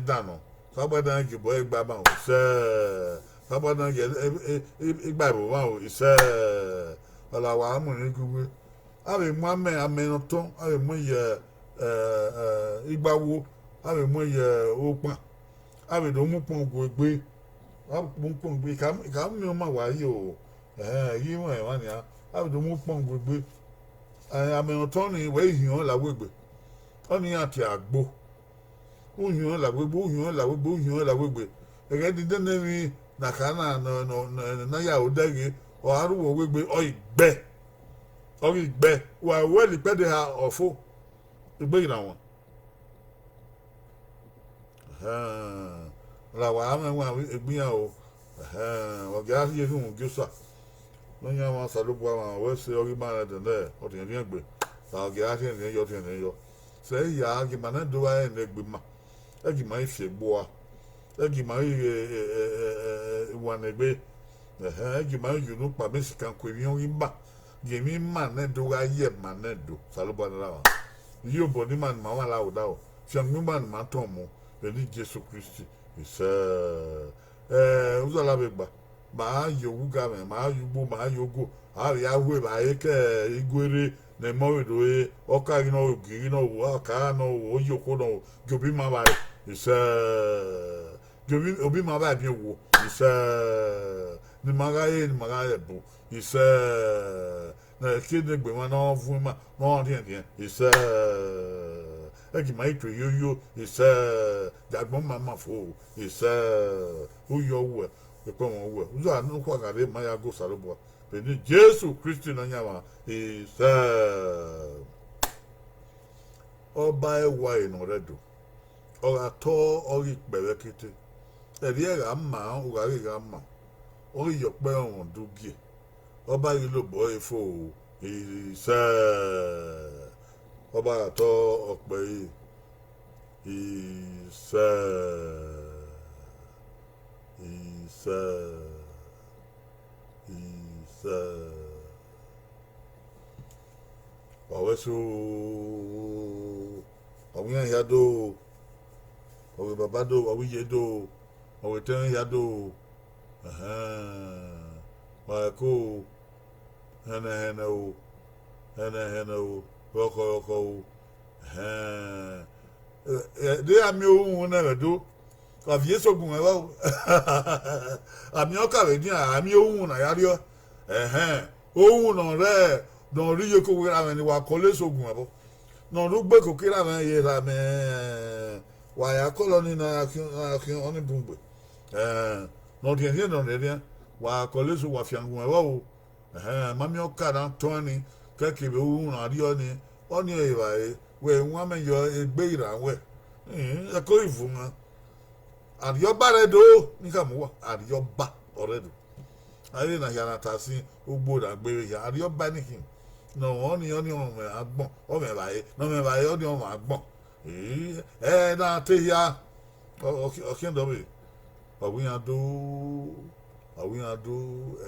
dano sabada ki boy gba ba o se sabada ye igba bo wa o se ala wa mu ni guwe awe mo ame no ton awe mo ye igbawo awe mo ye opon awe do mu pon gbe ka mi o ma wa yi o yi mo e wa ni awe do mu pon gbe ame no ton ni we hiun la wegbe oni ati agbo uhyun la wegbe ege di den mi na kana na ya odage o aruwo wegbe o igbe wa weli pede ha ofo igbe ina won la wa wa egbiyan o o ga ye fun josa no nya wa salubu wa we se ori ma na de o tin ri egbe la ga tin yo se ya gi mana do wa en egbe ma egi ma ife gboa egi ma wanegbe egi ma yunu pa mesikan ko mi on ba gemi ma ne do ga ye ma ne do salobo na wa yo bo ni man ma wa la o da o fi mi man ma ton mo ni Jesu Christi ise uzo la be gba ma yo wuga me ma yugo ma yogo a ya we ba ye ke igwere ne mo do e o ka ri no giri no wo ka no wo yoko no gobi ma ba ise gobi obi ma ba bi wo ise ni magaye bu ise na kide gbe ma no fun ma no rien ise eki ma itu yo ise jagbon mama fo ise o yo we pe won we uzo anu kwa gare ma ya go salobo pe ni Jesu Christi na nyawa ise ọba ewa ino redo ora to ori pere kete eri era ma ori ga ma ori yo pe on dugie ọba yi lo bo efo ise ọba to ọpẹ ise Wawesu awuyan yado owe babado awiyedo owe ten yado wako hene o roko de ami ohun na redo avie sogun ewa ami o kare din ami ohun na yario ohun no re no ri yo ko wira me ni wa kole sogun abo no ru gbe ko kira me ye ra me wa ya koloni na akin oni bungbe no dia dia no dia wa kole so wa fiangun abo o mami o kana toni ke ke be ohun na ri oni e wa we nwa me yo egbe ira we e ko ivun Arioba redo nika muwa Arioba already. Aye na yana tasi ugbo da gbe ya Arioba ni him. No oni o me agbon. O me baye. No me baye oni o ma agbon. Na te ya o kin do be. Awi ado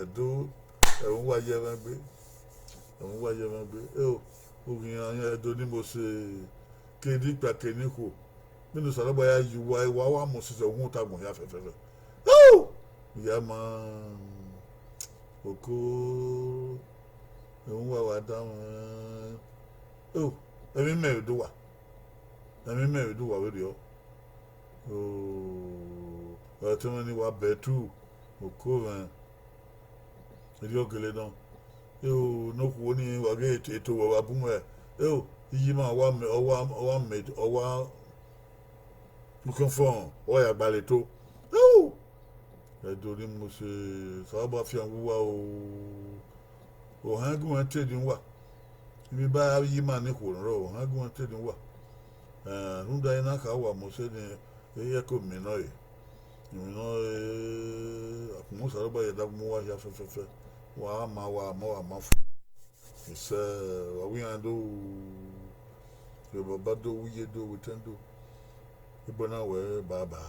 edo e won wa ye ma gbe. E won wa ye ma gbe. O yan edo ni mo se kedi pa keniko. Minu sọ̀rọ̀ bá ya yiwa ìwà wa mọ̀ sísẹ̀ ogun ta gbọ̀n ya fẹ́fẹ́fẹ́. Ìyá máa oko òun wà wá dáhùn. Ẹ̀mí mẹ́rin dùn wà wẹ́rẹ́ ọ́. Ọ̀rọ̀ tí wọ́n ní wà bẹ̀ẹ́tù oko rẹ̀ ẹ̀rí ọ̀gẹ̀lẹ̀ náà. N'okwu wo ni wà gé ètò wà bùn ẹ̀. Iyì máa ọwá looking for oya gbaleto edo ni mo se saba fi anwuwa o hangun an trading wa ibi ba yi ma ni ko ro hangun an trading wa nda ina ka wa mo se ni eye ko mi no akumo saba ya da mo wa ya fe wa ma fu se wa wi ando yo baba do wiye do witendo Ibona we bye bye.